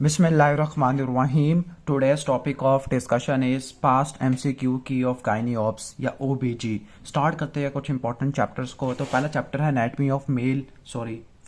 Bismillahirrahmanirrahim. Today's topic of discussion is past MCQ key of gynae ops या OBG. Start करते हैं कुछ important chapters को। तो पहला चैप्टर है anatomy of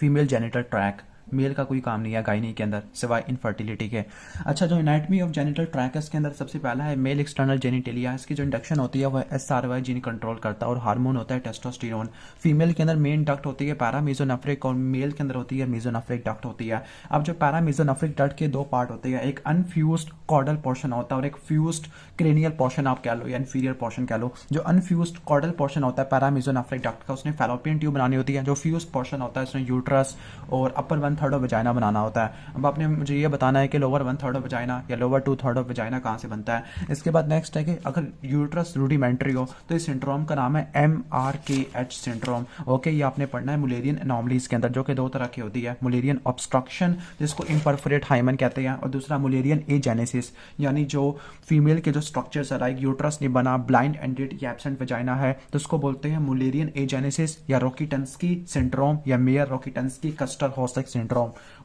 female genital tract. Male का कोई काम नहीं है गायनी के अंदर सिवाय इनफर्टिलिटी के। अच्छा, जो एनाटमी ऑफ जेनिटल ट्रैक है इसके अंदर सबसे पहला है मेल एक्सटर्नल जेनिटेलिया। इसकी जो इंडक्शन होती है वह SRY जीन कंट्रोल करता है और हार्मोन होता है टेस्टोस्टेरोन। फीमेल के अंदर मेन डक्ट होती है पैरामीजोनेफ्रिक और मेल के अंदर होती है मीजोनेफ्रिक डक्ट होती है। अब जो पैरामीजोनेफ्रिक डक्ट के दो पार्ट होते हैं, एक अनफ्यूज्ड कॉर्डल पोर्शन होता है और एक फ्यूज्ड क्रेनियल पोर्शन आप कह लो या इन्फीरियर पोर्शन कह लो। जो अनफ्यूज्ड कॉर्डल पोर्शन होता है पैरामीजोनेफ्रिक डक्ट का, उसने फैलोपियन ट्यूब बनानी होती है। जो फ्यूज्ड पोर्शन होता है उसने यूट्रस और अपर 1/3 ऑफ वजाइना बनाना होता है। अब आपने मुझे ये बताना है कि लोअर 1/3 ऑफ वजाइना या लोअर 2/3 ऑफ वजाइना कहाँ से बनता है। इसके बाद नेक्स्ट है कि अगर यूट्रस रूडिमेंट्री हो तो इस सिंड्रोम का नाम है MRKH सिंड्रोम। ओके, ये आपने पढ़ना है मुलेरियन एनॉमलीज के अंदर, जो कि दो तरह की होती है। मुलेरियन ऑब्स्ट्रक्शन जिसको इम्परफोरेट हाइमन कहते हैं, और दूसरा मुलेरियन एजेनेसिस, यानी जो फीमेल के जो स्ट्रक्चर्स है लाइक यूट्रस नहीं बना, ब्लाइंड एंडेड या एब्सेंट वजाइना है, तो उसको बोलते हैं मुलेरियन एजेनेसिस या रोकिटंस्की सिंड्रोम या mayor Rokitansky castor हॉर्सक syndrome.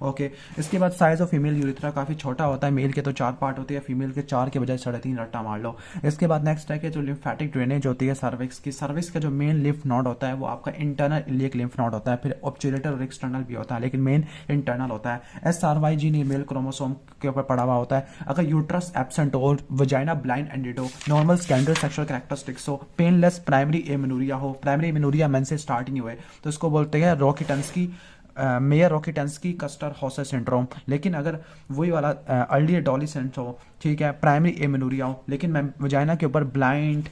Okay, इसके बाद साइज ऑफ फीमेल यूरिथ्रा काफी छोटा होता है। मेल के तो 4 पार्ट होते हैं, फीमेल के 4 के बजाय 3.5 रट्टा मार लो। इसके बाद नेक्स्ट है कि जो लिम्फेटिक ड्रेनेज होती है सर्विक्स की, सर्विक्स का जो मेन लिम्फ नोड होता है वो आपका इंटरनल इलियक लिम्फ नोड होता है। फिर ऑब्चुलेटर और एक्सटर्नल भी होता है, लेकिन मेन इंटरनल होता है। SRY जीन मेल क्रोमोसोम के ऊपर पड़ा हुआ होता है। अगर यूट्रस एब्सेंट हो, वजाइना ब्लाइंड एंडेड हो, नॉर्मल स्कैंडल सेक्सुअल कैरेक्टरिस्टिक्स हो, पेनलेस प्राइमरी एमेनोरिया हो, प्राइमरी एमेनोरिया मेन से स्टार्ट नहीं हुए, तो इसको बोलते हैं रोकिटंस्की mayor Rokitansky Kuster Hauser syndrome. लेकिन अगर वही वाला अर्ली एडोलेसेंट हो, ठीक है, प्राइमरी एमेनोरिया हो, लेकिन वजाइना के ऊपर ब्लाइंड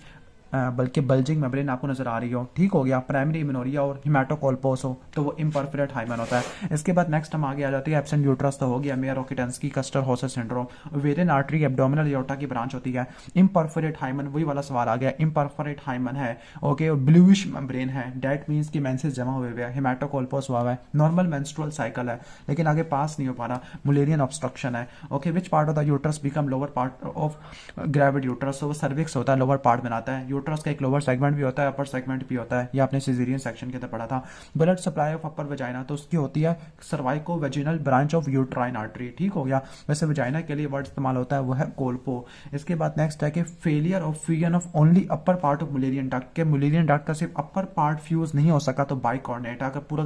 बल्कि बल्जिंग मेम्ब्रेन आपको नजर आ रही हो, ठीक हो गया, प्राइमरी इम्यूनोरिया और हिमेटोकोल्पोस हो, तो वो इम्परफोरेट हाइमन होता है। इसके बाद नेक्स्ट हम आगे आ जाते हैं एब्सेंट यूट्रस, तो हो गया Mayer Rokitansky Kuster Hauser syndrome. Ovarian artery abdominal aorta की ब्रांच होती है। इम्परफोरेट हाइमन, वही वाला सवाल आ गया, इम्परफोरेट हाइमन है, ओके, और ब्लूइश मेम्ब्रेन है, डेट मींस कि मेंसेस जमा हुए हुए हैं, हिमेटोकोल्पोस हुआ है, नॉर्मल मेंस्ट्रुअल साइकिल है, लेकिन आगे पास नहीं हो पा रहा, मुलेरियन ऑब्स्ट्रक्शन है। Okay, which part of the uterus become lower part of gravid uterus, तो वो सर्विक्स होता है, लोअर पार्ट बनाता है। यूट्रस का एक लोअर सेगमेंट भी होता है, अपर सेगमेंट भी होता है, ये आपने सिजेरियन सेक्शन के अंदर पढ़ा था। Blood supply of upper vagina, तो उसकी होती है सर्वाइको vaginal branch of uterine artery, ठीक हो गया। वैसे वजाइना के लिए वर्ड इस्तेमाल होता है वो है कोल्पो। इसके बाद नेक्स्ट है कि failure of fusion of only upper part of Mullerian duct, के मुलेरियन डक्ट का सिर्फ अपर पार्ट फ्यूज नहीं हो सका तो बाइकॉर्नेट, अगर पूरा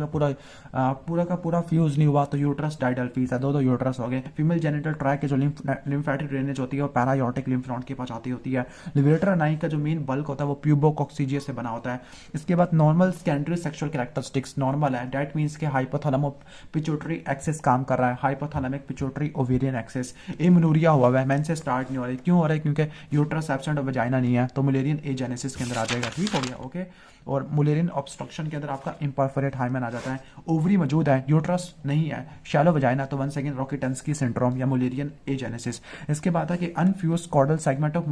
का पूरा फ्यूज नहीं हुआ तो यूट्रस डाइडल्फीज है, दो यूट्रस हो गए। फीमेल जेनिटल ट्रैक के जो लिम्फेटिक ड्रेनेज होती है वो पैरायोटिक लिम्फ नोड के पास आती होती है। लिबरेटर नाई का जो मेन बल्क होता है वो प्यूबोकॉक्सीजिया से बना होता है। इसके बाद normal secondary sexual characteristics normal है, दैट मींस के हाइपोथैलेमो पिट्यूटरी एक्सिस काम कर रहा है, hypothalamic pituitary ovarian axis. Amenorrhoea हुआ है, मेन से स्टार्ट नहीं हो रही, क्यों हो रहा है, क्योंकि यूट्रस एब्सेंट और वजाइना नहीं है, तो मुलेरियन एजेनेसिस के अंदर आ जाएगा, ठीक हो गया। ओके, और मुलेरियन ऑब्स्ट्रक्शन के अंदर आपका इम्परफोरेट हाइमन आ जाता है। ओवरी मौजूद है, यूट्रस नहीं है, शैलो वजाइना, तो वंस अगेन रोकिटंस्की सिंड्रोम या मुलेरियन एजेनेसिस। इसके बाद है कि unfused caudal segment of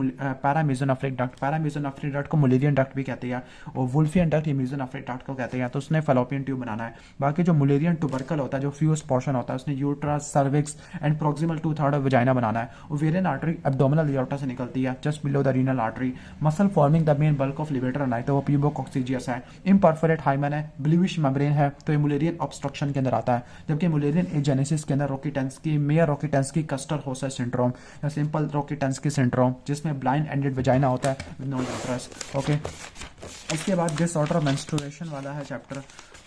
paramesonephric duct, paramesonephric duct को मुलेरियन डक्ट भी कहते हैं और वुल्फियन डक्ट या मीजोनेफ्रिक डक्ट को कहते हैं, तो उसने फैलोपियन ट्यूब बनाना है। बाकी जो मुलेरियन ट्यूबरकल होता है, जो फ्यूज पोर्शन होता है, उसने uterus, cervix and proximal 2/3 of vagina बनाना है। ओवेरियन आर्टरी एब्डोमिनल एओर्टा से निकलती है just below the renal artery. Muscle forming the main bulk of levator ani, तो वो प्यूबोकॉक्सीजियस है। इम्परफोरेट हाइमन है, ब्लूइश मेम्ब्रेन है, तो ये मुलेरियन ऑब्स्ट्रक्शन के अंदर आता है। जबकि मुलेरियन एजेनेसिस के अंदर रोकिटंस्की mayor Rokitansky Kuster Hauser syndrome या सिंपल रोकिटंस्की सिंड्रोम, जिसमें ब्लाइंड एंडेड वजाइना होता है विद नो यूट्रस। ओके, इसके बाद डिसऑर्डर ऑफ मेंस्ट्रुएशन वाला है चैप्टर।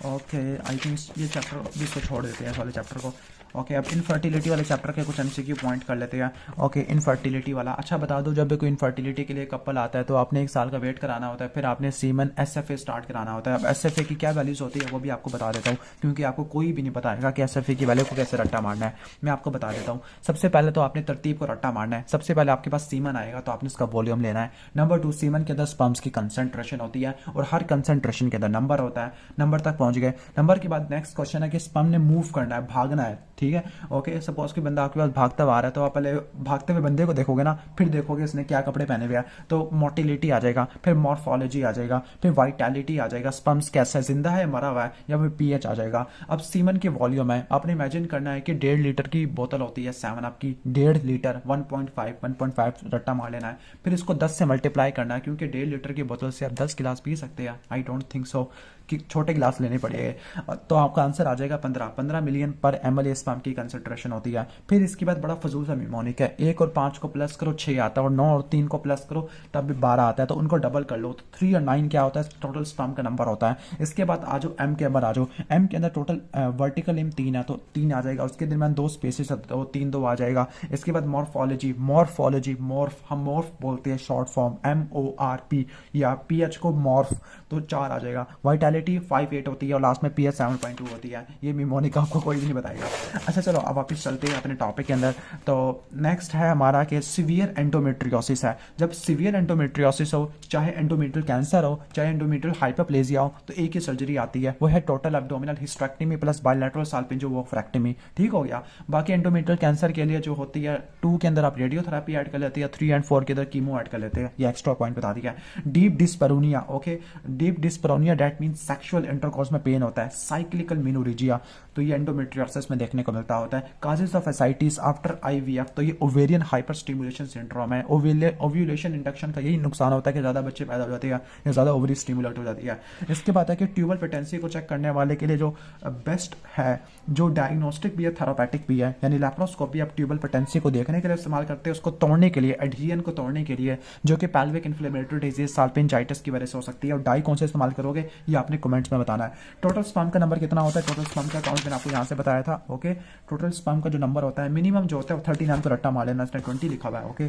ओके, आई थिंक ये चैप्टर भी इसको छोड़ देते हैं इस वाले चैप्टर को। ओके, अब इनफर्टिलिटी वाले चैप्टर के कुछ MCQ पॉइंट कर लेते हैं। ओके, इनफर्टिलिटी वाला, अच्छा बता दो, जब भी कोई इनफर्टिलिटी के लिए कपल आता है तो आपने 1 साल का वेट कराना होता है, फिर आपने सीमन SFA स्टार्ट कराना होता है। अब SFA की क्या वैल्यूज होती है वो भी आपको बता देता हूँ, क्योंकि आपको कोई भी नहीं बताएगा कि SFA की वैल्यू को कैसे रट्टा मारना है, मैं आपको बता देता हूँ। सबसे पहले तो आपने तरतीब को रट्टा मारना है। सबसे पहले आपके पास सीमन आएगा तो आपने उसका वॉल्यूम लेना है। नंबर 2, सीमन के अंदर स्पर्म्स की कंसेंट्रेशन होती है और हर कंसेंट्रेशन के अंदर नंबर होता है, नंबर तक पहुंच गए। नंबर के बाद नेक्स्ट क्वेश्चन है कि स्पर्म ने मूव करना है, भागना है, ठीक है। ओके, सपोज कि बंदा आपके पास भागता हुआ आ रहा है, तो आप पहले भागते हुए बंदे को देखोगे ना, फिर देखोगे इसने क्या कपड़े पहने हुए हैं, तो मोटिलिटी आ जाएगा, फिर मॉर्फोलॉजी आ जाएगा, फिर वाइटैलिटी आ जाएगा, स्पर्म्स कैसा है, जिंदा है, मरा हुआ है, या फिर pH आ जाएगा। अब सीमन की वॉल्यूम है, आपने इमेजिन करना है कि 1.5 लीटर की बोतल होती है 7 आपकी, 1.5 लीटर 1.5 रट्टा मार लेना है, फिर इसको 10 से मल्टीप्लाई करना है, क्योंकि 1.5 लीटर की बोतल से आप 10 गिलास पी सकते हैं, आई डोंट थिंक सो, छोटे गिलास लेने पड़ेंगे, तो आपका आंसर आ जाएगा 15 मिलियन पर ml ये स्पर्म की कंसंट्रेशन होती है। फिर इसके बाद बड़ा फजूल सा निमोनिक है, 1 और 5 को प्लस करो 6 आता है, और 9 और 3 को प्लस करो तब भी 12 आता है, तो उनको डबल कर लो, तो 3 और 9 क्या होता है, टोटल स्पर्म का नंबर होता है। इसके बाद आ जाओ एम के अंदर, आ जाओ एम के अंदर टोटल वर्टिकल एम 3 है, तो 3 आ जाएगा, उसके दरमियान 2 स्पेसिस है तो 3 2 आ जाएगा। इसके बाद मॉर्फोलॉजी, मॉर्फ हम मॉर्फ बोलते हैं शॉर्ट फॉर्म, MORP, या PH को मॉर्फ, तो 4 आ जाएगा। वाइटैलिटी 5.8 होती है और लास्ट में PH 7.2 होती है। ये निमोनिक आपको कोई भी नहीं बताएगा। अच्छा चलो अब वापस चलते हैं अपने टॉपिक के अंदर। तो नेक्स्ट है हमारा कि सीवियर एंडोमेट्रियोसिस है। जब सीवियर एंडोमेट्रियोसिस हो, चाहे एंडोमेट्रियल कैंसर हो, चाहे एंडोमेट्रियल हाइपरप्लेजिया हो, तो एक ही सर्जरी आती है, वो है total abdominal hysterectomy plus bilateral salpingo oophorectomy. ठीक हो गया। बाकी एंडोमेट्रियल कैंसर के लिए जो होती है 2 के अंदर आप रेडियोथेरेपी ऐड कर लेते हैं, 3 एंड 4 के अंदर कीमो ऐड कर लेते हैं। ये एक्स्ट्रा पॉइंट बता दिया। Deep dyspareunia, okay, deep dyspareunia that mean sexual intercourse में पेन होता है। साइक्लिकल मेनोरेजिया, तो ये एंडोमेट्रियोसिस में देखने को मिलता होता है। Causes of ascites after IVF, तो ये ओवेरियन हाइपर स्टिमुलेशन सिंड्रोम है। ओव्यूलेशन इंडक्शन का यही नुकसान होता है कि ज़्यादा बच्चे पैदा हो जाते हैं या ज़्यादा ओवरी स्टिमुलेट हो जाती है। इसके बाद है कि ट्यूबल पेटेंसी को चेक करने वाले के लिए जो बेस्ट है, जो डायग्नोस्टिक भी है, थेरापेटिक भी है, यानी लैप्रोस्कोपी आप ट्यूबल पेटेंसी को देखने के लिए इस्तेमाल करते हैं, उसको तोड़ने के लिए, एडहियन को तोड़ने के लिए, जो कि पैल्विक इन्फ्लेमेटरी डिजीज साल्पिंजाइटिस की वजह से हो सकती है। और डाई कौन से इस्तेमाल करोगे ये आपने कमेंट्स में बताना है। टोटल स्पर्म का नंबर कितना होता है, टोटल स्पर्म का अकाउंट मैंने आपको यहाँ से बताया था। ओके, टोटल स्पर्म का जो नंबर होता है मिनिमम जो होता है वो 39 को रट्टा मार लेना, इसने 20 लिखा हुआ है। ओके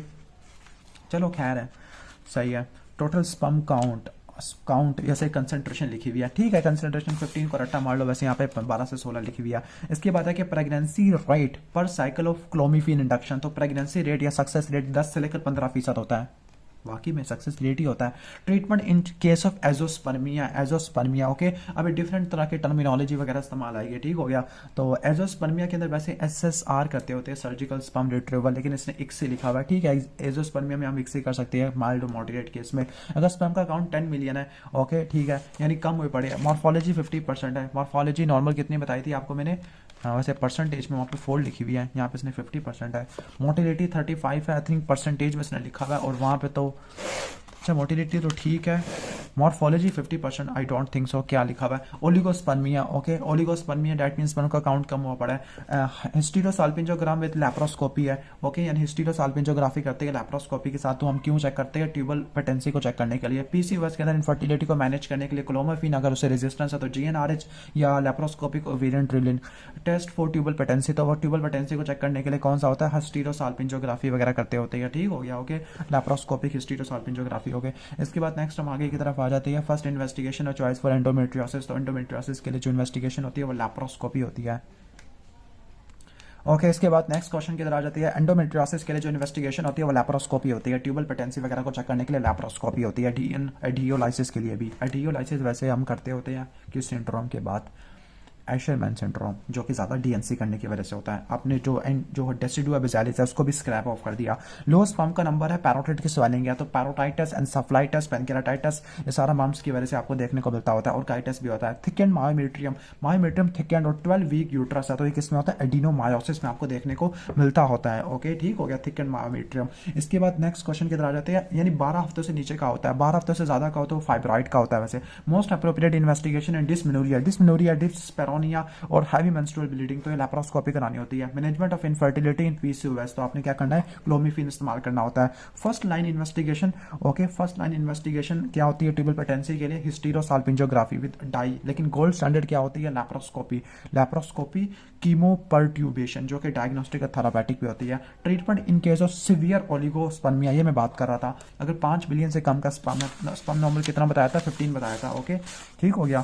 चलो खैर है, सही है। टोटल स्पर्म काउंट जैसे कंसंट्रेशन लिखी हुई है, ठीक है, कंसंट्रेशन 15 को रट्टा मार लो, वैसे यहाँ पे 12 से 16 लिखी हुई है। इसके बाद है कि प्रेगनेंसी रेट पर साइकिल ऑफ क्लोमिफिन इंडक्शन, तो प्रेगनेंसी रेट या सक्सेस रेट 10 से लेकर 15% होता है। वाकई में सक्सेस रेट ही होता है। Treatment in case of azoospermia, okay, अभी डिफरेंट तरह के टर्मिनोलॉजी वगैरह इस्तेमाल आएगी, ठीक हो गया। तो एजोस्पर्मिया के अंदर वैसे SSR करते होते हैं, सर्जिकल स्पर्म रिट्रीवल, लेकिन इसने इक्सी लिखा हुआ है, ठीक है। एजोस्पर्मिया में हम इक्सी कर सकते हैं माइल्ड और मॉडरेट केस में। अगर स्पर्म का काउंट 10 मिलियन है, ओके ठीक है, यानी कम हुए पड़े। मॉर्फोलॉजी 50% है। मॉर्फोलॉजी नॉर्मल कितनी बताई थी आपको मैंने, वैसे परसेंटेज में वहाँ पे 4 लिखी हुई है, यहाँ पे इसने 50% है। मोटिलिटी 35 है, आई थिंक परसेंटेज में इसने लिखा हुआ है, और वहाँ पे तो अच्छा मोटिलिटी तो ठीक है। Morphology 50%, I don't think so, क्या लिखा हुआ है। Oligospermia, okay, oligospermia that means sperm का काउंट कम हुआ पड़ा है। हिस्टीरोसाल्पिंजोग्राम विद लैप्रोस्कोपी है, ओके, यानी हिस्टीरोसाल्पिंजोग्राफी करते हैं लैप्रोस्कोपी के साथ। तो हम क्यों चेक करते हैं, ट्यूबल पेटेंसी को चेक करने के लिए। PCOS के अंदर इनफर्टिलिटी को मैनेज करने के लिए क्लोमिफिन अगर उसे रेजिस्टेंस है तो GnRH या laparoscopic ovarian drilling. Test for tubal patency, तो वो ट्यूबल पेटेंसी को चेक करने के लिए कौन सा होता है, हिस्टीरोसाल्पिंजोग्राफी वगैरह करते होते हैं, ठीक हो गया। Okay, laparoscopic hysterosalpingography, okay. इसके बाद नेक्स्ट हम आगे की तरफ आ जाते हैं। फर्स्ट इन्वेस्टिगेशन और चॉइस फॉर एंडोमेट्रियोसिस, तो एंडोमेट्रियोसिस के लिए जो इन्वेस्टिगेशन होती है वो लैप्रोस्कोपी होती है। ओके, इसके बाद नेक्स्ट क्वेश्चन की तरफ आ जाती है। एंडोमेट्रियोसिस के लिए जो इन्वेस्टिगेशन होती है वो लैप्रोस्कोपी होती है। ट्यूबल पेटेंसी वगैरह को चेक करने के लिए लैप्रोस्कोपी होती है। एडियोलाइसिस के लिए भी, एडियोलाइसिस वैसे हम करते होते हैं किस सिंड्रोम के बाद, एशरमैन सिंड्रोम, जो कि ज़्यादा DNC करने की वजह से होता है। आपने जो डेसिडुआ बेजालिस है उसको भी स्क्रैप ऑफ कर दिया। लो स्पर्म का नंबर है, पैरोटिड की स्वेलिंग है, तो पैरोटाइटिस, एंसेफलाइटिस, पैनकेराटाइटिस, ये सारा मम्स की वजह से आपको देखने को मिलता होता है। और काइटिस भी होता है। Thick and myometrium thick and, और 12 वीक यूट्रस है, तो ये किसमें होता है, एडिनोमायोसिस में आपको देखने को मिलता होता है। ओके, ठीक हो गया, थिक एंड मायोमेट्रियम। इसके बाद नेक्स्ट क्वेश्चन की तरफ आ जाते हैं, यानी 12 हफ्तों से नीचे का होता है, 12 हफ्तों से ज़्यादा का होता है फाइब्रॉइड का होता है। वैसे मोस्ट अप्रोप्रिएट इन्वेस्टिगेशन है डिस्मेनोरिया, डिस्पेरोनिया और हैवी मेंस्ट्रुअल ब्लीडिंग, तो ये लैप्रोस्कोपी करानी होती है। Management of infertility in PCOS, तो आपने क्या करना है, क्लोमिफिन इस्तेमाल करना होता है। First line investigation, okay, first line investigation क्या होती है ट्यूबल पेटेंसी के लिए, हिस्टीरोसाल्पिंजोग्राफी विद डाई, लेकिन गोल्ड स्टैंडर्ड क्या होती है, लैप्रोस्कोपी कीमो परट्यूबेशन, जो कि डायग्नोस्टिक और थेरापेटिक भी होती है। Treatment in case of severe oligospermia, ये मैं बात कर रहा था। अगर 5 बिलियन से कम का स्पर्म नॉर्मल कितना बताया था, 15 बताया था, ओके, ठीक हो गया,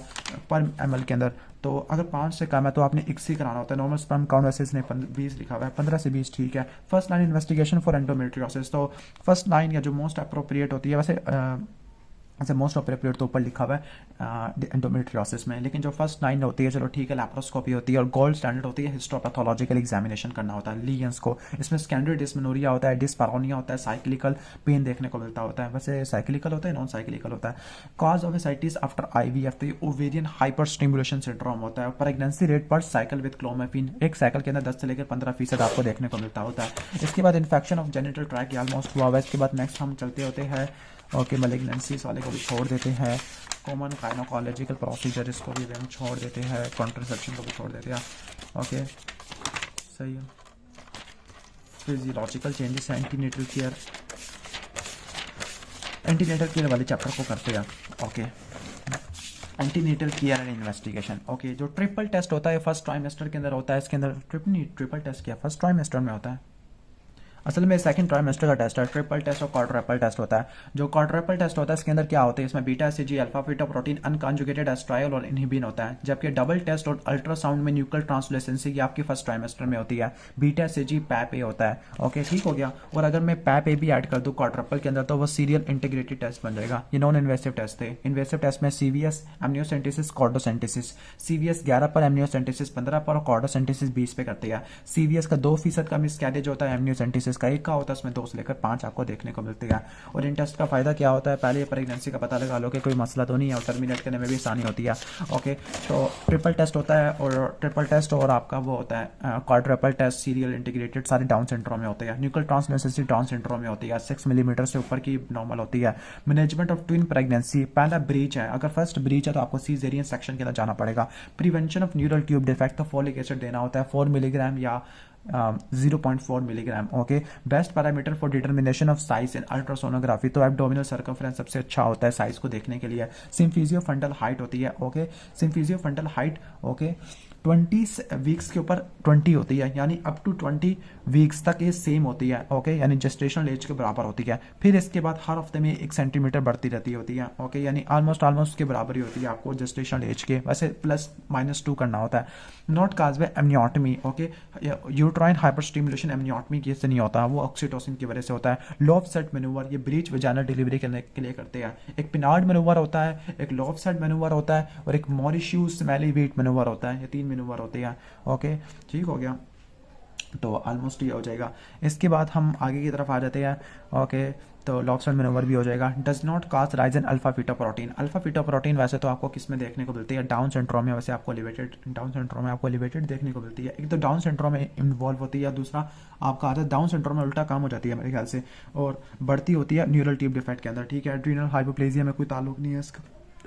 पर ml के अंदर। तो अगर 5 से कम है तो आपने इक्सी कराना होता है। नॉर्मल स्पर्म काउंट वैसे इसने 20 लिखा हुआ है, 15 से 20 ठीक है। First line investigation for endometriosis, तो फर्स्ट लाइन या जो मोस्ट अप्रोप्रिएट होती है, वैसे मोस्ट अप्रोप्रिएट तो ऊपर लिखा हुआ है एंडोमेट्रियोसिस में, लेकिन जो फर्स्ट लाइन होती है, चलो ठीक है, लैप्रोस्कोपी होती है। और गोल्ड स्टैंडर्ड होती है हिस्टोपैथोलॉजिकल एग्जामिनेशन करना होता है लीयंस को। इसमें स्कैंडर्ड डिस्मेनोरिया होता है, डिस्पैरोनिया होता है, साइक्लिकल पेन देखने को मिलता होता है। वैसे साइक्लिकल होता है, नॉन साइक्लिकल होता है। Cause of ascites after IVF, तो ये ओवेरियन हाइपर स्टिमुलेशन सिंड्रोम होता है। प्रेगनेंसी रेट पर साइकिल विद क्लोमिफिन, एक साइकिल के अंदर 10 से लेकर 15% आपको देखने को मिलता होता है। इसके बाद infection of genital tract almost हुआ हुआ है। इसके बाद नेक्स्ट हम चलते होते हैं, ओके, मैलिग्नेंसीज वाले को भी छोड़ देते हैं। कॉमन गायनोकोलॉजिकल प्रोसीजर, इसको भी हम छोड़ देते हैं, कॉन्ट्रासेप्शन को भी छोड़ देते हैं। ओके सही है। Physiological changes, antenatal care, antenatal care वाले चैप्टर को करते हैं। Okay antenatal care and investigation. Okay जो ट्रिपल टेस्ट होता है फर्स्ट ट्राइमेस्टर के अंदर होता है, इसके अंदर ट्रिपल टेस्ट क्या फर्स्ट ट्राइमेस्टर में होता है, असल में सेकंड ट्राइमेस्टर का टेस्ट है। ट्रिपल टेस्ट और क्वाड्रपल टेस्ट होता है। जो क्वाड्रपल टेस्ट होता है इसके अंदर क्या होता है, इसमें बीटा एसजी, alpha beta protein, unconjugated estriol और इनहिबिन होता है। जबकि डबल टेस्ट और अल्ट्रासाउंड में न्यूक्लियर ट्रांसलूसेंसी की आपकी फर्स्ट ट्राइमेस्टर में होती है। बीटा एसजी पैप ए होता है। ओके ठीक हो गया। और अगर मैं पैप ए भी ऐड कर दूं क्वाड्रपल के अंदर तो वो सीरियल इंटीग्रेटेड टेस्ट बन जाएगा। ये नॉन इन्वेसिव टेस्ट थे। इन्वेसिव टेस्ट में सीवीएस, एमनियोसेंटेसिस, कॉर्डोसेंटेसिस। सीवीएस 11 पर, एमनियोसेंटेसिस 15 पर और कॉर्डोसेंटेसिस 20 पे करती है। सीवीएस का 2% का मिसकैरेज होता है, एमनियोसेंटेसिस का 1 का होता है, उसमें 2 से लेकर 5 आपको देखने को मिलती है। और इन टेस्ट का फायदा क्या होता है, पहले प्रेगनेंसी का पता लगा लो कि कोई मसला तो नहीं है और टर्मिनेट करने में भी आसानी होती है। ओके तो ट्रिपल टेस्ट होता है और ट्रिपल टेस्ट और आपका वो होता है क्वाड्रपल टेस्ट, सीरियल इंटीग्रेटेड, सारे डाउन सिंड्रोम में होते हैं। न्यूक्लियर ट्रांसलूसेंसी डाउन सिंड्रोम में होती है, 6 मिलीमीटर से ऊपर की नॉर्मल होती है। मैनेजमेंट ऑफ ट्विन प्रेगनेंसी, पहला ब्रीच है, अगर फर्स्ट ब्रीच है तो आपको सीजेरियन सेक्शन के अंदर जाना पड़ेगा। Prevention of neural tube defect, तो फॉलिक एसिड देना होता है 4 मिलीग्राम या 0.4 milligram. Okay best parameter for determination of size in ultrasonography, तो एब्डोमिनल सर्कमफ्रेंस सबसे अच्छा होता है साइज को देखने के लिए। सिम्फिजियो फंडल हाइट होती है। Okay symphysio fundal height okay 20 weeks के ऊपर 20 होती है, यानी अप टू 20 वीक्स तक ये सेम होती है। ओके यानी जेस्टेशनल एज के बराबर होती है। फिर इसके बाद हर हफ्ते में 1 सेंटीमीटर बढ़ती रहती होती है। ओके यानी ऑलमोस्ट के बराबर ही होती है आपको जेस्टेशनल एज के, वैसे +-2 करना होता है। Not cause by amniotomy. Okay uterine hyperstimulation amniotomy की से नहीं होता, वो ऑक्सीटोसिन की वजह से होता है। लॉब सेट मैनूवर, ये ब्रीच वजाइनल डिलीवरी के लिए करते हैं। एक पिनार्ड मैनूवर होता है, एक लॉब सेट मैनूवर होता है और एक मॉरिशियस स्मेली वीट मैनूवर होता है। ये 3 मैनूवर होते हैं। ओके ठीक हो गया, तो ऑलमोस्ट ये हो जाएगा। इसके बाद हम आगे की तरफ आ जाते हैं। ओके तो लॉबस्टर मैनूवर भी हो जाएगा। Does not cause rise in alpha FITA protein. Alpha FITA protein वैसे तो आपको किस में देखने को मिलती है, डाउन सिंड्रोम में, वैसे आपको एलिवेटेड डाउन सिंड्रोम में आपको एलिवेटेड देखने को मिलती है। एक तो डाउन सिंड्रोम में इन्वॉल्व होती है, दूसरा आपका आता है डाउन सिंड्रोम में उल्टा काम हो जाती है मेरे ख्याल से, और बढ़ती होती है न्यूरल ट्यूब डिफेक्ट के अंदर। ठीक है एड्रीनल हाइपोप्लेजिया में कोई ताल्लुक नहीं है इसका।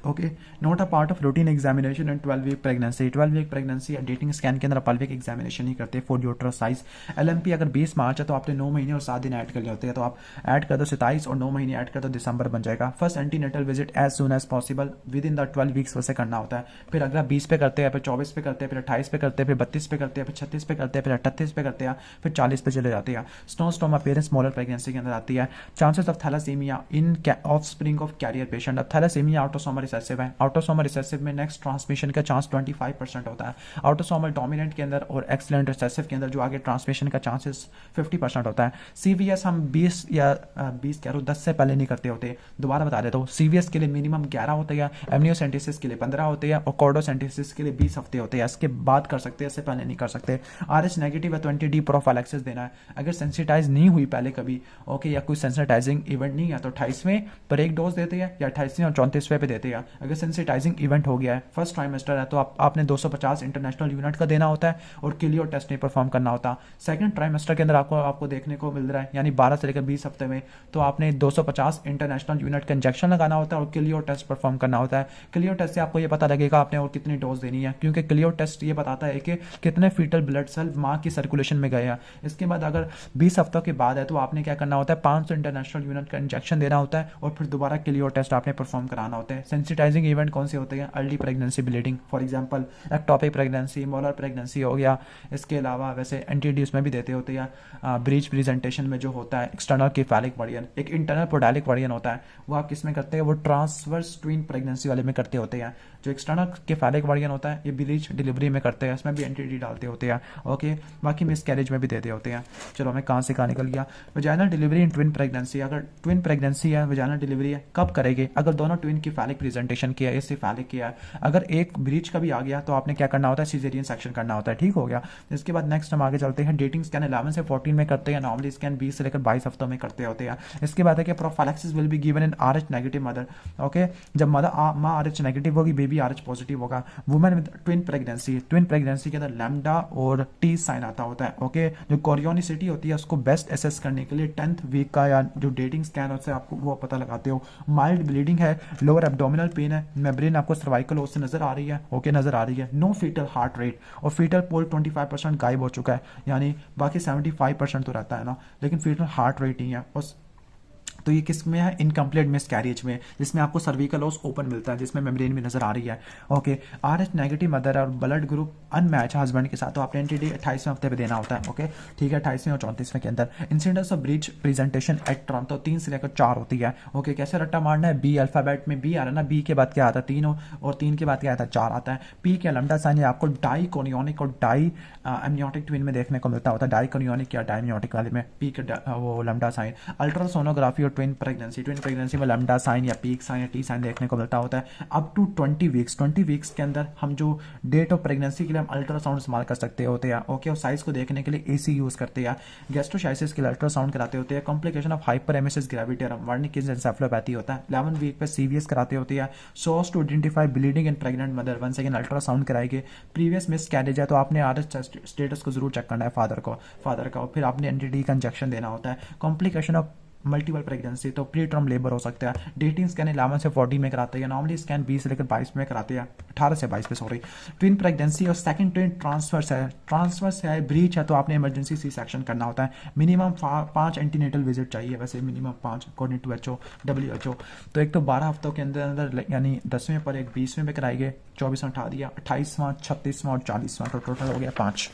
Okay not a part of routine examination in 12 week pregnancy. 12 week pregnancy या डेटिंग स्कैन के अंदर पल्विक एग्जामिनेशन नहीं करते फॉर यूट्रस साइज। एलएमपी अगर 20 मार्च है तो आपने 9 महीने और 7 दिन ऐड कर लिए होते हैं, तो आप ऐड कर दो 27 और 9 महीने ऐड कर दो, दिसंबर बन जाएगा। First antenatal visit as soon as possible within the 12 weeks वैसे करना होता है। फिर अगला 20 पे करते हैं, फिर 24 पे करते हैं, फिर 28 पे करते हैं, फिर 32 पे करते हैं, फिर 36 पे करते हैं, फिर 38 पे करते हैं, फिर 40 पे चले जाते हैं। स्नोस्टोम अपीयरेंस स्मॉलर प्रेगनेंसी के अंदर आती है। Chances of thalassaemia in offspring of carrier patient. अब थैलासीमिया ऑटोसोमल रिसेसिव है। ऑटोसोमल रिसेसिव में नेक्स्ट ट्रांसमिशन का चांस 25% होता है। ऑटोसोमल डोमिनेंट के अंदर और एक्सीलेंट रिसेसिव के अंदर जो आगे ट्रांसमिशन का चांसेस 50% होता है। सीवीएस हम 20 या 20 कह रहा हूँ 10 से पहले नहीं करते होते, दोबारा बता देता हूँ। सीवीएस के लिए मिनिमम 11 होते हैं, एमनियोसेंटेसिस के लिए 15 होते हैं और कॉर्डोसेंटेसिस के लिए 20 हफ्ते होते हैं। इसके बाद कर सकते हैं, इससे पहले नहीं कर सकते। आरएच नेगेटिव है 20D प्रोफाइलैक्सिस देना है। अगर सेंसिटाइज नहीं हुई पहले कभी ओके या कोई सेंसिटाइजिंग इवेंट नहीं है तो 28वें पर 1 डोज देते हैं या 28वें और 34वें पे देते हैं। अगर सेंसिटाइजिंग इवेंट हो गया है, फर्स्ट ट्राइमेस्टर है, तो आपने 250 इंटरनेशनल यूनिट का देना होता है और किलियो टेस्ट नहीं परफॉर्म करना होता। सेकंड ट्राइमेस्टर के अंदर आपको देखने को मिल रहा है, यानी 12 से लेकर 20 हफ्ते में, तो आपने 250 इंटरनेशनल यूनिट का इंजेक्शन लगाना होता है और किलियो टेस्ट परफॉर्म करना होता है। किलियो टेस्ट से आपको ये पता लगेगा आपने और कितनी डोज देनी है, क्योंकि किलियो टेस्ट ये बताता है कि कितने फीटल ब्लड सेल माँ की सर्कुलेशन में गए हैं। इसके बाद अगर 20 हफ्तों के बाद है तो आपने क्या करना होता है, 500 इंटरनेशनल यूनिट का इंजेक्शन देना होता है और फिर दोबारा किलियो टेस्ट आपने परफॉर्म कराना होता है। सेंसिटाइजिंग इवेंट कौन से होते हैं, early pregnancy bleeding, for example ectopic pregnancy, molar pregnancy हो गया। इसके अलावा वैसे एंटीडी उसमें भी देते होते हैं। ब्रीच प्रेजेंटेशन में जो होता है एक्सटर्नल केफालिक वर्डियन, एक इंटरनल पोडालिक वर्डियन होता है, वो आप किस में करते हैं, वो ट्रांसवर्स ट्विन प्रेगनेंसी वाले में करते होते हैं। जो एक्सटर्नल केफालिक वर्डियन होता है ये ब्रीच डिलीवरी में करते हैं, इसमें भी एंटीडी डालते होते हैं। ओके बाकी मिसकैरेज में भी देते होते हैं। चलो मैं कहाँ से कहाँ निकल गया। वजाइनल डिलीवरी इन ट्विन प्रेगनेंसी, अगर ट्विन प्रेगनेंसी है, वजाइनल डिलीवरी है, कब करेंगे, अगर दोनों ट्विन की फैलिक प्रेजेंटेशन किया है, सिफैलिक किया है। अगर एक ब्रीच का भी आ गया तो आपने क्या करना होता है, सीजेरियन सेक्शन करना होता है। ठीक हो गया। इसके बाद नेक्स्ट हम आगे चलते हैं। डेटिंग स्कैन 11 से 14 में करते हैं, नॉर्मली स्कैन 20 से लेकर 22 हफ्तों में करते होते हैं। इसके बाद है कि prophylaxis will be given in RH negative mother. Okay जब माँ RH नेगेटिव होगी, बेबी RH पॉजिटिव होगा। वुमेन विद ट्विन प्रेगनेंसी के अंदर लैम्डा और T साइन आता होता है। ओके जो कोरियोनिसिटी होती है उसको बेस्ट एसेस करने के लिए 10th वीक का या जो डेटिंग स्कैन होता है आपको वो पता लगाते हो। माइल्ड ब्लीडिंग है, लोअर एब्डोमिनल इंटरनल पेन है, मेम्ब्रेन आपको सर्वाइकल ओस से नजर आ रही है, ओके नजर आ रही है, नो फीटल हार्ट रेट, और फीटल पोल 25% गायब हो चुका है, यानी बाकी 75% तो रहता है ना, लेकिन फीटल हार्ट रेट नहीं है। तो ये किस में है, इनकम्प्लीट मिसकैरेज में, जिसमें आपको सर्विकल ओस ओपन मिलता है, जिसमें मेम्ब्रेन भी नजर आ रही है, ओके। RH नेगेटिव मदर है और ब्लड ग्रुप अनमैच हस्बैंड के साथ, तो आपने एंटीडी 28वें हफ्ते पे देना होता है, ओके ठीक है, 28वें और 34वें के अंदर। Incidence of breech presentation at term, तो 3 से लेकर 4 होती है, ओके। कैसे रट्टा मारना है, बी अल्फाबेट में बी आ रहा है ना, बी के बाद क्या आता है 3, और 3 के बाद क्या आता है 4 आता है। पी के लैम्डा साइन आपको डाई कोनियोनिक और डाई एमनियोटिक ट्विन में देखने को मिलता होता है, डाई कोनियोनिक या डाई एमनियोटिक वाले में पी के वो लैम्डा साइन। अल्ट्रासोनोग्राफी और ट्विन प्रेगनेंसी में लैम्डा साइन या पीक साइन या टी साइन देखने को मिलता होता है। अप टू 20 वीक्स के अंदर हम जो डेट ऑफ प्रेगनेंसी के लिए हम अल्ट्रासाउंड इस्तेमाल कर सकते होते हैं, ओके। और साइज को देखने के लिए AC यूज करते हैं, गैस्ट्रोसाइसिस के लिए अल्ट्रासाउंड कराते होते हैं, complication of hyperemesis gravidarum Wernicke's encephalopathy होता है। 11 वीक पे CVS कराते होते हैं। Source to identify bleeding in pregnant mother, one second ultrasound कराएंगे। प्रीवियस मिस कैरेज है तो आपने RH स्टेटस को जरूर चेक करना है फादर का, फिर आपने NTD का इंजेक्शन देना होता है। कॉम्प्लिकेशन ऑफ मल्टीपल प्रेगनेंसी, तो प्री टर्म लेबर हो सकता है। डेटिंग स्कैन 11 से 40 में कराते हैं, नॉर्मली स्कैन 20 से लेकर 22 में कराते हैं, 18 से 22 में सॉरी। ट्विन प्रेगनेंसी और सेकंड ट्विन ट्रांसफर्स है ब्रीच है तो आपने इमरजेंसी C-सेक्शन करना होता है। मिनिमम 5 एंटीनेटल विजिट चाहिए, वैसे मिनिमम 5 अकॉर्डिंग टू WHO। तो एक तो 12 हफ्तों के अंदर यानी 10वें पर एक 20वें में कराएंगे, 24वां उठा दिया, 28वां 36वां और 40वां, तो टोटल हो गया 5,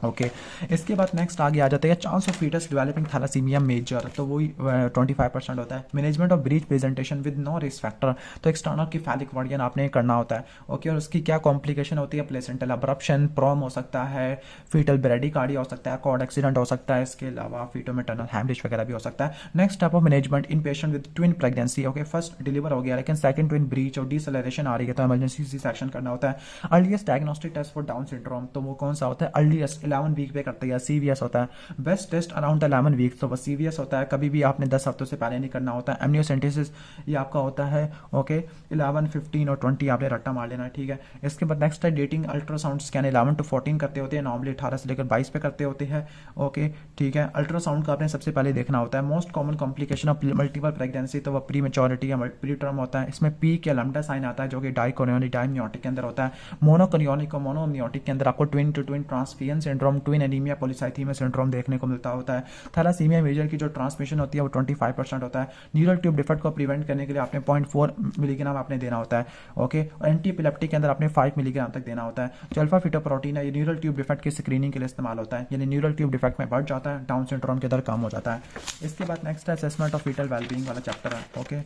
ओके। इसके बाद नेक्स्ट आगे आ जाते हैं chance of fetus developing thalassaemia major, तो वही 25% होता है। Management of breech presentation with no risk factor, तो एक्सटर्नल की फैलिक वर्डियन आपने करना होता है, ओके। और उसकी क्या कॉम्प्लिकेशन होती है, प्लेसेंटल अब्रप्शन, प्रॉम हो सकता है, फीटल ब्रेडिकार्डिया हो सकता है, कॉर्ड एक्सीडेंट हो सकता है, इसके अलावा फीटोमेटर्नल हैमरेज वगैरह भी हो सकता है। Next type of management in patient with twin pregnancy, okay. First deliver हो गया लेकिन सेकंड ट्विन ब्रीच और डिसेलरेशन आ रही है तो इमरजेंसी C-सेक्शन करना होता है। Earliest diagnostic test for Down syndrome, तो वो कौन सा होता है, अर्लीस्ट 11 वीक पे करते हैं, CVS होता है। बेस्ट टेस्ट अराउंड 11 वीक्स, तो वो CVS होता है, कभी भी आपने 10 हफ्तों से पहले नहीं करना होता है। एमनियोसेंटेसिस ये आपका होता है, ओके। 11, 15 और 20 आपने रट्टा मार लेना है, ठीक है। इसके बाद नेक्स्ट है डेटिंग अल्ट्रासाउंड स्कैन 11 to 14 करते होते हैं, नॉर्मली 18 से लेकर 22 पे करते होते हैं, ओके ठीक है। अल्ट्रासाउंड का आपने सबसे पहले देखना होता है। Most common complication of multiple pregnancy, तो वह प्री मेच्योरिटी या प्री टर्म होता है। इसमें पी या लैम्डा साइन आता है जो कि डाइकोनियोनिक डायम्नियोटिक के अंदर होता है। मोनोकोनियोनिक और मोनोअम्नियोटिक के अंदर आपको twin to twin transfusion syndrome, twin anaemia polycythaemia syndrome देखने को मिलता होता है। थैलासीमिया मेजर की जो ट्रांसमिशन होती है वो 25% होता है। न्यूरल ट्यूब डिफेक्ट को प्रिवेंट करने के लिए आपने 0.4 मिलीग्राम आपने देना होता है, ओके। और एंटी एपिलेप्टिक के अंदर आपने 5 मिलीग्राम तक देना होता है। जो अल्फा फीटोप्रोटीन है ये न्यूरल ट्यूब डिफेक्ट की स्क्रीनिंग के लिए इस्तेमाल होता है, यानी न्यूरल ट्यूब डिफेक्ट में बढ़ जाता है, डाउन सिंड्रोम के दर कम हो जाता है। इसके बाद नेक्स्ट है असेसमेंट ऑफ फीटल वेलबींग वाला चैप्टर है, ओके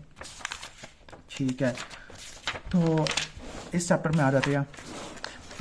ठीक है। तो इस चैप्टर में आ जाते हैं।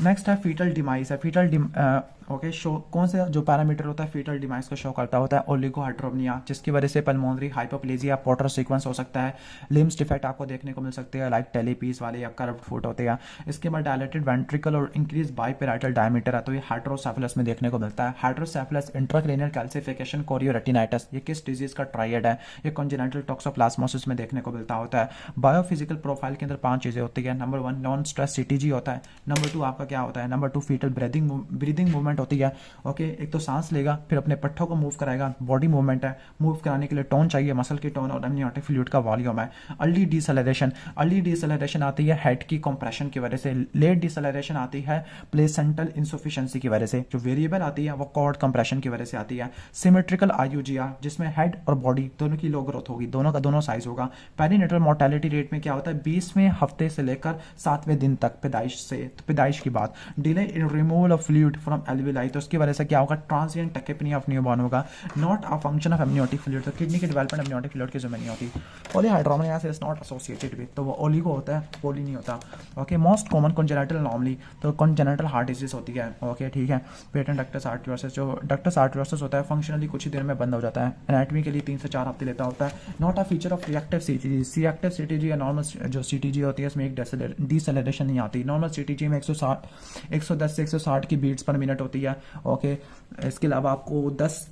नेक्स्ट है फीटल डिमाइस है। ओके शो कौन से जो पैरामीटर होता है फीटल डिमाइस को शो करता होता है, ओलिगोहाइड्रोनिया, जिसकी वजह से पल्मोनरी हाइपोप्लेजिया, पोर्टर सीक्वेंस हो सकता है। लिम्स डिफेक्ट आपको देखने को मिल सकते हैं, लाइक टेलीपीस वाले या कर्व्ड फुट होते हैं। इसके बाद डायलेटेड वेंट्रिकल और इंक्रीज बाइपेराइटल डायमीटर है, तो ये हाइड्रोसेफलस में देखने को मिलता है। हाइड्रोसेफलस, इंट्राक्रेनियल कैल्सिफिकेशन, कोरियोरेटिनाइटिस, ये किस डिजीज का ट्रायड है, ये कॉन्जेनिटल टॉक्सोप्लाज्मोसिस में देखने को मिलता होता है। बायोफिजिकल प्रोफाइल के अंदर 5 चीजें होती है। नंबर 1 नॉन स्ट्रेस CTG होता है। नंबर 2 आपका क्या होता है, नंबर 2 फीटल ब्रीदिंग मूवमेंट होती है, ओके। एक तो सांस लेगा, फिर अपने पट्टों को मूव कराएगा, बॉडी मूवमेंट है, मूव कराने के लिए टोन चाहिए, मसल की टोन और एमनियोटिक फ्लूइड का वॉल्यूम है। अर्ली डिसेलरेशन आती है हेड की कंप्रेशन की वजह से। लेट डिसेलरेशन आती है प्लेसेंटल इंसफिशिएंसी की वजह से। जो वेरिएबल आती है वो कॉर्ड कंप्रेशन की वजह से आती है। सिमेट्रिकल IUGR, जिसमें हेड और बॉडी दोनों की लो ग्रोथ होगी, दोनों का दोनों साइज होगा। पेरीनेटल मोर्टेलिटी रेट में क्या होता है, 20वें हफ्ते से लेकर 7वें दिन तक पैदाइश की बात। Delay in removal of fluid from alveoli, तो उसकी वजह से क्या होगा, ट्रांसिएंट टैकेपनी ऑफ न्यूबॉर्न होगा। Not a function of amniotic fluid, तो किडनी की डेवलपमेंट एमनियोटिक फ्लूइड की जिम्मे नहीं होती। पॉलीहाइड्रोनियास इज नॉट एसोसिएटेड विद, तो वो ओलिगो होता है, पोली नहीं होता, okay. Most common congenital anomaly, तो कॉन्जेनिटल हार्ट डिजीज होती है, ओके ठीक है। पेटेंट डक्टस आर्टरियोसिस, जो डक्टस आर्टरियोसिस होता है फंक्शनली कुछ ही देर में बंद हो जाता है। एनाटॉमी के लिए 3 से 4 हफ्ते लेता होता है। Not a feature of reactive CTG या नॉर्मल जो CTG होती है इसमें एक डिसेलरेशन नहीं आती। नॉर्मल CTG में 110 से 160 की बीट्स पर मिनट होती है, ओके इसके अलावा आपको 10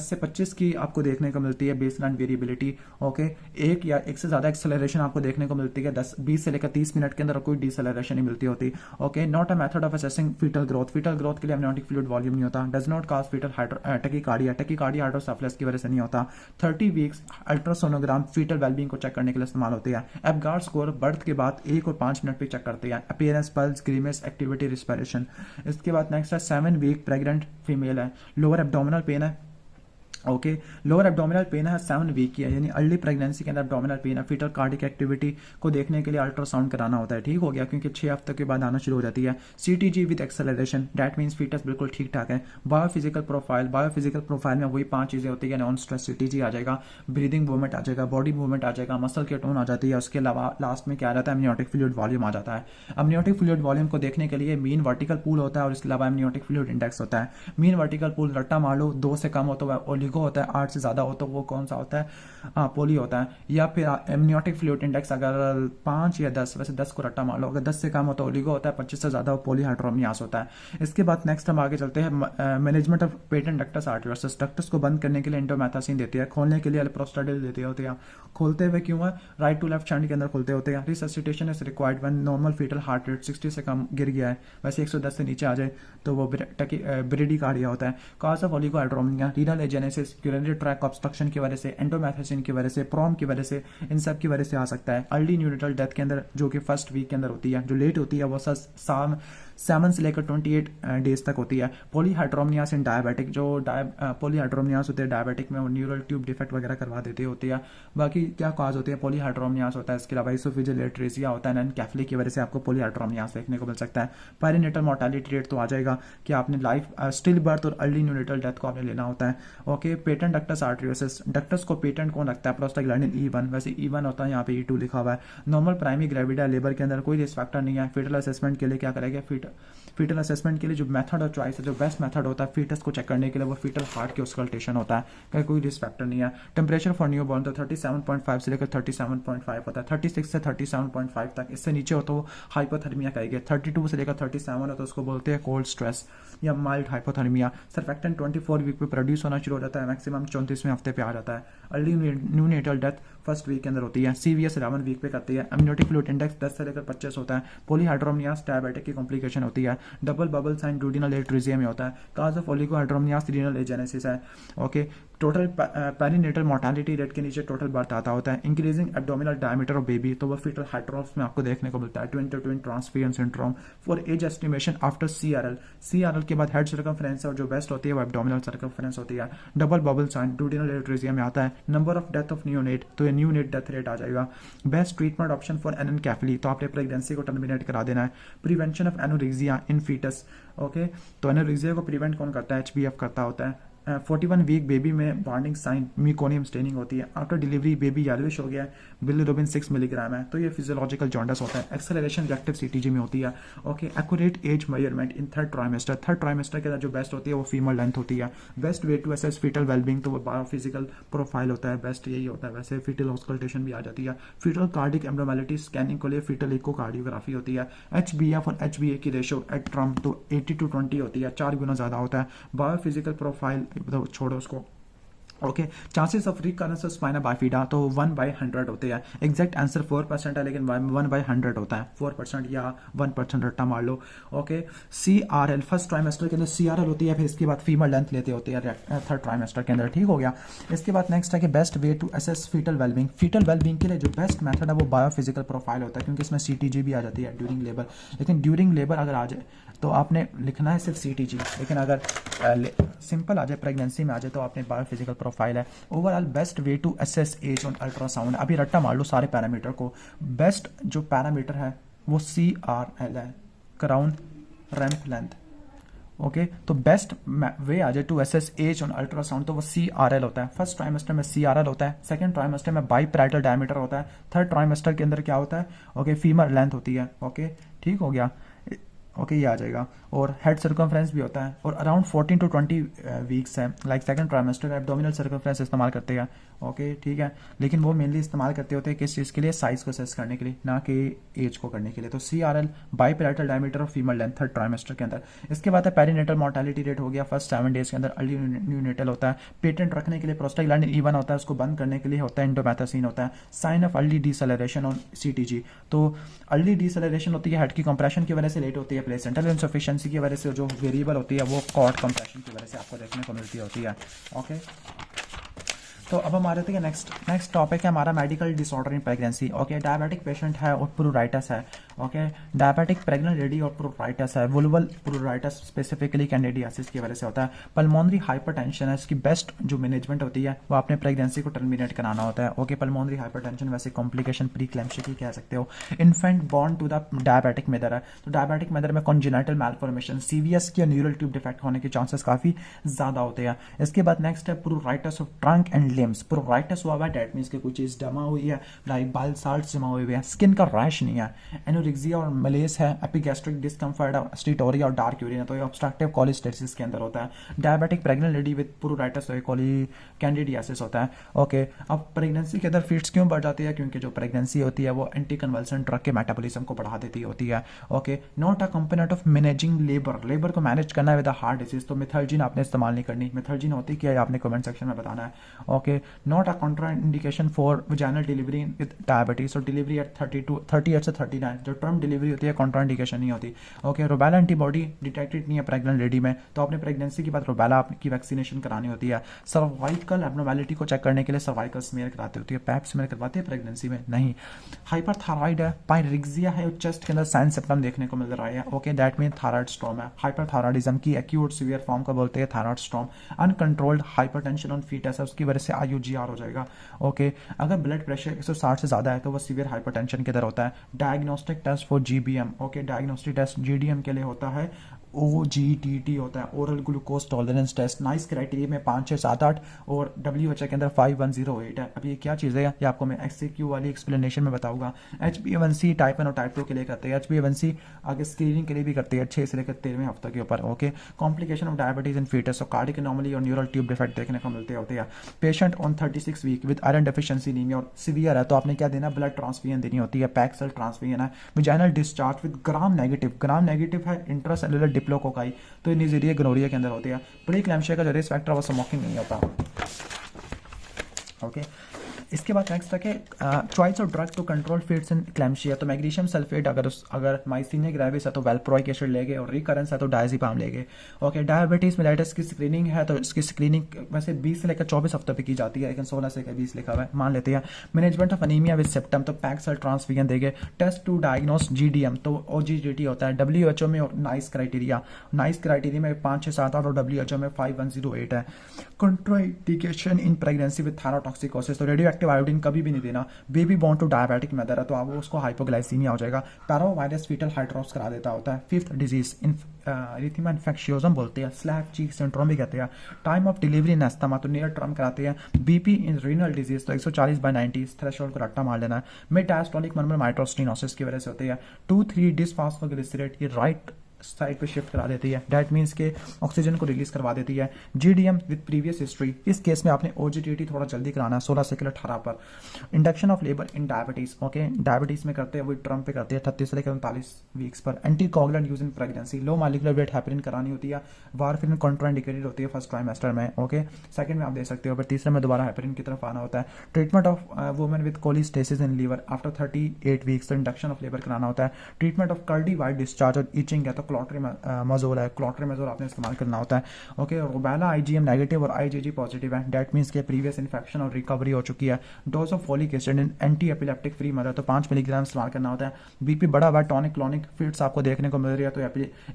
से 25 की आपको देखने को मिलती है बेस लाइन वेरिएबिलिटी। ओके, एक या एक से ज़्यादा एक्सेलरेशन आपको देखने को मिलती है 20 से लेकर 30 मिनट के अंदर, कोई डिसेलरेशन नहीं मिलती होती। Okay, not a method of assessing fetal growth. Fetal growth के लिए एमनियोटिक फ्लूइड वॉल्यूम नहीं होता। Does not cause fetal tachycardia. Tachycardia hydrocephalus की वजह से नहीं होता। 30 वीक्स अल्ट्रासोनोग्राम फीटल वेलबींग को चेक करने के लिए इस्तेमाल होती है। एपगार स्कोर बर्थ के बाद 1 और 5 मिनट पे चेक करते हैं। Appearance, pulse, grimace, activity, respiration. इसके बाद नेक्स्ट है 7 वीक प्रेग्नेंट फीमेल है, लोअर एब्डोमिनल पेन है। ओके, लोअर एब्डोमिनल पेन है 7 वीक की है, यानी अर्ली प्रेगनेंसी के अंदर एब्डोमिनल पेन है। फीटल कार्डिक एक्टिविटी को देखने के लिए अल्ट्रासाउंड कराना होता है। ठीक हो गया, क्योंकि 6 हफ्ते के बाद आना शुरू हो जाती है। CTG with acceleration, that means fetus बिल्कुल ठीक ठाक है। बायोफिजिकल प्रोफाइल में वही 5 चीजें होती है। नॉन स्ट्रेस सीटीजी आ जाएगा, ब्रीदिंग मूवमेंट आ जाएगा, बॉडी मूवमेंट आ जाएगा, मसल के टोन आ जाती है। उसके अलावा लास्ट में क्या आ जाता है, एमनियोटिक फ्लूइड वॉल्यूम आ जाता है। एमनियोटिक फ्लूइड वॉल्यूम को देखने के लिए मीन वर्टिकल पूल होता है और इसके अलावा एमनियोटिक फ्लूइड इंडेक्स होता है। मीन वर्टिकल पूल रट्टा मार लो, 2 से कम हो तो वह ओलिगो होता है, 8 से ज्यादा हो तो वो कौन सा होता है, पोली होता है। या फिर एमनियोटिक फ्लूइड इंडेक्स अगर 5 या 10, वैसे 10 को रट्टा मान लो, अगर 10 से कम हो तो ओलिगो होता है, 25 से ज्यादा हो पॉलीहाइड्रोमियास होता है। इसके बाद नेक्स्ट हम आगे चलते हैं, management of patent ductus आर्टरियोसिस। Ductus को बंद करने के लिए इंडोमेथासिन देती है, खोलने के लिए अल्प्रोस्टाडिल देती होती है। खोलते हुए क्यों है, राइट टू लेफ्ट शंट के अंदर खोलते होते हैं। Resuscitation is required when normal fetal heart rate 60 से कम गिर गया है, वैसे 110 से नीचे आ जाए तो वो ब्रेडिकार्डिया होता है। Cause of oligohydramnios, renal agenesis, urinary tract obstruction की वजह से, एंडोमेथासिन की वजह से, प्रोम की वजह से, इन सब की वजह से आ सकता है। अर्ली न्यूनेटल डेथ के अंदर जो कि फर्स्ट वीक के अंदर होती है, जो लेट होती है वो 7 से लेकर 28 डेज तक होती है। पॉलीहाइड्रोमियास इन डायबिटिक, जो पॉलीहाइड्रोमियास होते हैं डायबिटिक में, वो न्यूरल ट्यूब डिफेक्ट वगैरह करवा देती होती है। बाकी क्या काज होती है, पॉलीहाइड्रोमियास होता है। इसके अलावा इसोफेजियल एट्रेसिया होता है, नॉन-कैफली की वजह से आपको पॉलीहाइड्रोमियास देखने को मिल सकता है। पेरिनेटल मोर्टालिटी रेट तो आ जाएगा कि आपने लाइफ स्टिल बर्थ और अर्ली न्यूनेटल डेथ को आपने लेना होता है। ओके, पेटेंट डक्टस आर्टरियोसिस, डक्टस को पेटेंट कौन रखता है, प्रोस्टाग्लैंडिन E1, वैसे E1 होता है, यहाँ पे E2 लिखा हुआ है। नॉर्मल प्राइमरी ग्रेविडा लेबर के अंदर कोई रिस्क फैक्टर नहीं है। फीटल असेसमेंट के लिए क्या करेगा, फीटल असेसमेंट के लिए जो मेथड ऑफ चॉइस है, जो बेस्ट मेथड होता है फीटस को चेक करने के लिए, वो फीटल हार्ट की ऑस्कल्टेशन होता है, कोई रिस्क फैक्टर नहीं है। टेम्परेचर फॉर न्यू बॉर्न तो 37.5 से लेकर 37.5 होता है, 36 से 37.5 तक। इससे नीचे हो तो हाइपोथर्मिया कहेंगे, 32 से लेकर 37 हो तो उसको बोलते हैं कोल्ड स्ट्रेस या माइल्ड हाइपोथर्मिया। सर्फेक्टेंट 24 वीक पे प्रोड्यूस होना शुरू हो जाता है, मैक्सिमम 34वें हफ्ते पे आ जाता है। Early neonatal death first week के अंदर होती है, सीवीएस 11 वीक पे करती है। एमनियोटिक फ्लूइड इंडेक्स 10 से लेकर 25 होता है। पॉलीहाइड्रोमियास डायबिटिक की कॉम्प्लिकेशन होती है। Double bubble sign duodenal atresia में होता है। काज ऑफ ओलिगोहाइड्रोमियास रीनल एजेनेसिस है। Okay, total perinatal mortality rate के नीचे टोटल बर्थ आता होता है। Increasing abdominal diameter of baby, तो वो फीटल हाइड्रोस में आपको देखने को मिलता है। Twin to twin transfusion syndrome. For age estimation after CRL के बाद हेड सर्कमफ्रेंस और जो बेस्ट होती है वो एब्डोमिनल सर्कमफ्रेंस होती है। Double bubble sign duodenal atresia में आता है। Number of death of neonate, तो ये न्यूनेट डेथ रेट आ जाएगा। Best treatment option for anencephaly, तो आपने प्रेगनेंसी को टर्मिनेट करा देना है। Prevention of anorexia in fetus. Okay, तो एनोरेक्सिया को प्रिवेंट कौन करता है, HBF करता होता है। 41 वीक बेबी में बॉन्डिंग साइन मीकोनियम स्टेनिंग होती है। आफ्टर डिलीवरी बेबी येलोइश हो गया है, बिलिरुबिन 6 मिलीग्राम है, तो ये फिजियोलॉजिकल जॉन्डिस होता है। एक्सेलरेशन रिएक्टिव सीटीजी में होती है। Okay, accurate age measurement in third trimester के अंदर जो बेस्ट होती है वो फीमेल लेंथ होती है। Best way to assess fetal wellbeing, तो वो बायोफिजिकल प्रोफाइल होता है, बेस्ट यही होता है। वैसे फीटल ऑस्कल्टेशन भी आ जाती है। फीटल कार्डिक एब्नॉर्मैलिटी स्कैनिंग के लिए फीटल इकोकार्डियोग्राफी होती है। HbF और HbA की रेशो एट ट्रम तो 80:20 होती है, 4 गुना ज्यादा होता है। बायोफिजिकल प्रोफाइल छोड़ो उसको। Okay, chances of recurrence of spina bifida तो 1/100 होते हैं। एग्जैक्ट आंसर 4% है, लेकिन 1/100 होता है। 4% या 1% रट्टा मार लो। ओके, CRL फर्स्ट ट्राइमेस्टर के अंदर CRL होती है, फिर इसके बाद फीमेल लेंथ लेते होते हैं थर्ड ट्राइमेस्टर के अंदर। ठीक हो गया। इसके बाद नेक्स्ट है कि best way to assess fetal wellbeing. Fetal wellbeing के लिए जो बेस्ट मेथड है वो बायोफिजिकल प्रोफाइल होता है, क्योंकि इसमें CTG भी आ जाती है ड्यूरिंग लेबर। लेकिन ड्यूरिंग लेबर अगर आ जाए तो आपने लिखना है सिर्फ CTG, लेकिन अगर सिंपल आ जाए, प्रेगनेंसी में आ जाए, तो आपने बायोफिजिकल प्रोफाइल है। Overall best way to assess age on ultrasound, अभी रट्टा मार लो सारे पैरामीटर को। बेस्ट जो पैरामीटर है वो CRL है, क्राउन रैम्प लेंथ। ओके, तो बेस्ट वे आ जाए to assess age on ultrasound, तो वो CRL होता है। फर्स्ट ट्राइमेस्टर में CRL होता है, सेकंड ट्राइमेस्टर में बाइपैरेटल डायमीटर होता है, थर्ड ट्राइमेस्टर के अंदर क्या होता है, ओके, फीमर लेंथ होती है। ओके, ठीक हो गया। ओके ये आ जाएगा। और हेड सर्कमफ्रेंस भी होता है, और अराउंड 14 to 20 वीक्स है, like second trimester abdominal circumference इस्तेमाल करते हैं। ओके ठीक है, लेकिन वो मेनली इस्तेमाल करते होते हैं किस चीज़ के लिए, साइज को असेस करने के लिए, ना कि एज को करने के लिए। तो CRL biparietal diameter of female length third trimester के अंदर। इसके बाद है पेरीनेटल मोर्टेलिटी रेट हो गया फर्स्ट 7 डेज के अंदर, अर्ली न्यूनेटल होता है, पेटेंट रखने के लिए प्रोस्टाग्लैंडिन E1 होता है, उसको बंद करने के लिए होता है इंडोमेथासिन होता है, sign of early deceleration on CTG। तो अर्ली डिसेलरेशन होती है हेड की कंप्रेशन की वजह से लेट होती है, प्लेसेंटल इनसफिशिएंसी की वजह से जो वेरिएबल होती है वो कॉर्ड कंप्रेशन की वजह से आपको देखने को मिलती होती है। ओके, तो अब हम आ रहे थे नेक्स्ट टॉपिक है हमारा medical disorder in pregnancy. Okay, diabetic patient है और प्रूराइटस है। ओके, डायबिटिक प्रेग्नेंट लेडी और प्रूराइटस है, वुल्वल प्रूराइटस स्पेसिफिकली कैंडिडियासिस की वजह से होता है। पल्मोनरी हाइपरटेंशन है, इसकी बेस्ट जो मैनेजमेंट होती है वो आपने प्रेगनेंसी को टर्मिनेट कराना होता है। ओके, पल्मोनरी हाइपरटेंशन वैसे कॉम्प्लिकेशन प्री क्लैम्पशिया की कह सकते हो। Infant born to the diabetic mother है, तो डायबिटिक मदर में कॉन्जेनिटल मैलफॉर्मेशन, CVS की न्यूरल ट्यूब डिफेक्ट होने के चांसेस काफी ज्यादा होते हैं। इसके बाद नेक्स्ट है प्रूराइटस ऑफ ट्रंक एंड लिम्स। प्रूराइटस हुआ है डेट मीन्स के कोई चीज जमा हुई है, लाइक बाल साल्ट जमा हुए हैं, स्किन का रैश नहीं है, एनोरेक्सिया और मलेस है, एपिगैस्ट्रिक डिस्कम्फर्ट, स्टीटोरिया और डार्क यूरिन है, तो ये ऑब्स्ट्रक्टिव कोलिस्टेसिस के अंदर होता है। Diabetic pregnant lady with pruritus candidiasis होता है। ओके, अब प्रेगनेंसी के अंदर फिट्स क्यों बढ़ जाती है, क्योंकि जो प्रेगनेंसी होती है वो एंटी कन्वल्सेंट ड्रग के मेटाबॉलिज्म को बढ़ा देती होती है। Okay, not a component of managing labour को मैनेज करना है विद हार्ट डिजीज, तो मिथर्जिन आपने इस्तेमाल नहीं करनी। मिथर्जिन होती क्या है आपने कमेंट सेक्शन में बताना है। Okay, not a contraindication for vaginal delivery with diabetes, और डिलीवरी एट 38 से 39 जो टर्म डिलीवरी होती है कॉन्ट्राइंडिकेशन नहीं होती। ओके, रुबेला एंटीबॉडी डिटेक्टेड नहीं है प्रेग्नेंट लेडी में, तो आपने प्रेगनेंसी के बाद रुबेला की वैक्सीनेशन करानी होती है। सर्वाइकल एब्नॉर्मेलिटी को चेक करने के लिए सर्वाइकल स्मेयर कराती होती है, पैप स्मेयर करवाती है प्रेगनेंसी में नहीं। हाइपरथायराइड है, पायरिक्सिया है, चेस्ट के अंदर साइन सिम्टम देखने को मिल रहा है। Okay, that mean thyroid storm है। हाइपरथायराइडिज्म की एक्यूट सीवियर फॉर्म को बोलते हैं thyroid storm. Uncontrolled hypertension on fetus है, उसकी वजह से IUGR हो जाएगा। ओके, अगर ब्लड प्रेशर 160 से ज्यादा है तो वो सीवियर हाइपरटेंशन की तरह होता है। Diagnostic test for GBM। Okay, diagnostic test GDM के लिए होता है OGTT होता है, oral glucose tolerance test. NICE criteria में 5, 6, 7, 8 और WHO के अंदर 5108 है। अब ये क्या चीज़ है ये आपको मैं XCQ वाली एक्सप्लेनेशन में बताऊंगा। HbA1c टाइप 1 और टाइप 2 के लिए करते हैं। HbA1c आगे स्क्रीनिंग के लिए भी करते हैं 6 से लेकर 13वें हफ्ते के ऊपर। Okay, complication of diabetes in fetus, और कार्डिक एनोमली और न्यूरल ट्यूब डिफेक्ट देखने को मिलते होते हैं। Patient on 36 week with iron deficiency anaemia और सीवियर है, तो आपने क्या देना, ब्लड ट्रांसफ्यूजन देनी होती है, पैक सेल ट्रांसफ्यूजन है। Vaginal discharge with gram negative है इंट्रासेलुलर डिप्लोकोकाई, तो ये निजीरिया गोनोरिया के अंदर होती है। प्री क्लैम्पशिया का जो रिस्क फैक्टर वो स्मोकिंग नहीं होता। ओके, इसके बाद नेक्स्ट है choice of drug to control fits in eclampsia, तो मैग्नीशियम सल्फेट अगर माइसीनिया ग्रेविस है तो वेल्प्रोइक एसिड लेंगे, और रिकरेंस है तो डायज़ेपाम लेंगे। ओके, डायबिटीज मेलाइटिस की स्क्रीनिंग है, तो इसकी स्क्रीनिंग वैसे 20 से लेकर 24 हफ्तों पे की जाती है, लेकिन 16 से लेकर 20 लिखा हुआ है, मान लेते हैं। Management of anaemia with symptom, तो पैक सेल ट्रांसफ्यूजन देंगे। टेस्ट टू डायग्नोस GDM, तो OGTT होता है। WHO में नाइस क्राइटेरिया में 5, 6, 7, 8 और WHO में 5108 है। Contraindication in pregnancy with thyrotoxicosis, तो रेडियो एक्टिव आयोडीन कभी भी नहीं देना। Baby born to diabetic mother है, तो आप उसको हाइपोग्लाइसीमिया हो जाएगा। पैरावायरस फीटल हाइड्रोप्स करा देता होता है। फिफ्थ डिजीज इरिथेमा इन्फेक्शियोजम बोलते हैं, स्लैप चीक सिंड्रोम भी कहते हैं। Time of delivery in asthma, तो नियर टर्म कराते हैं। BP इन रीनल डिजीज, तो 140/90 थ्रेशोल्ड को रट्टा मार लेना है। मिड डायस्टोलिक मर्मर माइट्रोस्टिनोसिस की वजह से होती है। 2-3 डिसफॉस्फोग्लिसरेट, ये राइट साइड पे शिफ्ट करा देती है, डैट मीन्स के ऑक्सीजन को रिलीज करवा देती है। GDM विद प्रीवियस हिस्ट्री, इस केस में आपने OGTT थोड़ा जल्दी कराना है 16 से 18 पर। Induction of labour in diabetes, okay, diabetes में करते हैं वो टर्म पे करते हैं 38 से लेकर 39 वीक्स पर। Anti coagulant use in pregnancy, low molecular weight heparin करानी होती है। वारफिन कॉन्ट्राइंडिकेटेड होती है फर्स्ट ट्राइमेस्टर में। ओके, सेकंड में आप दे सकते हो, फिर तीसरे में दोबारा हेपरिन की तरफ आना होता है। Treatment of women with cholestasis in liver after 38 weeks, तो इंडक्शन ऑफ लेबर कराना होता है। Treatment of curdy white discharge और इचिंग है, तो क्लोट्रीमजोल है, क्लोट्रीमजोल आपने इस्तेमाल करना होता है। ओके, रुबेला IgM नेगेटिव और IgG पॉजिटिव है, डेट मीन्स के प्रीवियस इन्फेक्शन और रिकवरी हो चुकी है। Dose of folic acid in anti epileptic free mother, तो 5 मिलीग्राम इस्तेमाल करना होता है। BP बढ़ा हुआ है, टॉनिक क्लोनिक फिट्स आपको देखने को मिल रही है, तो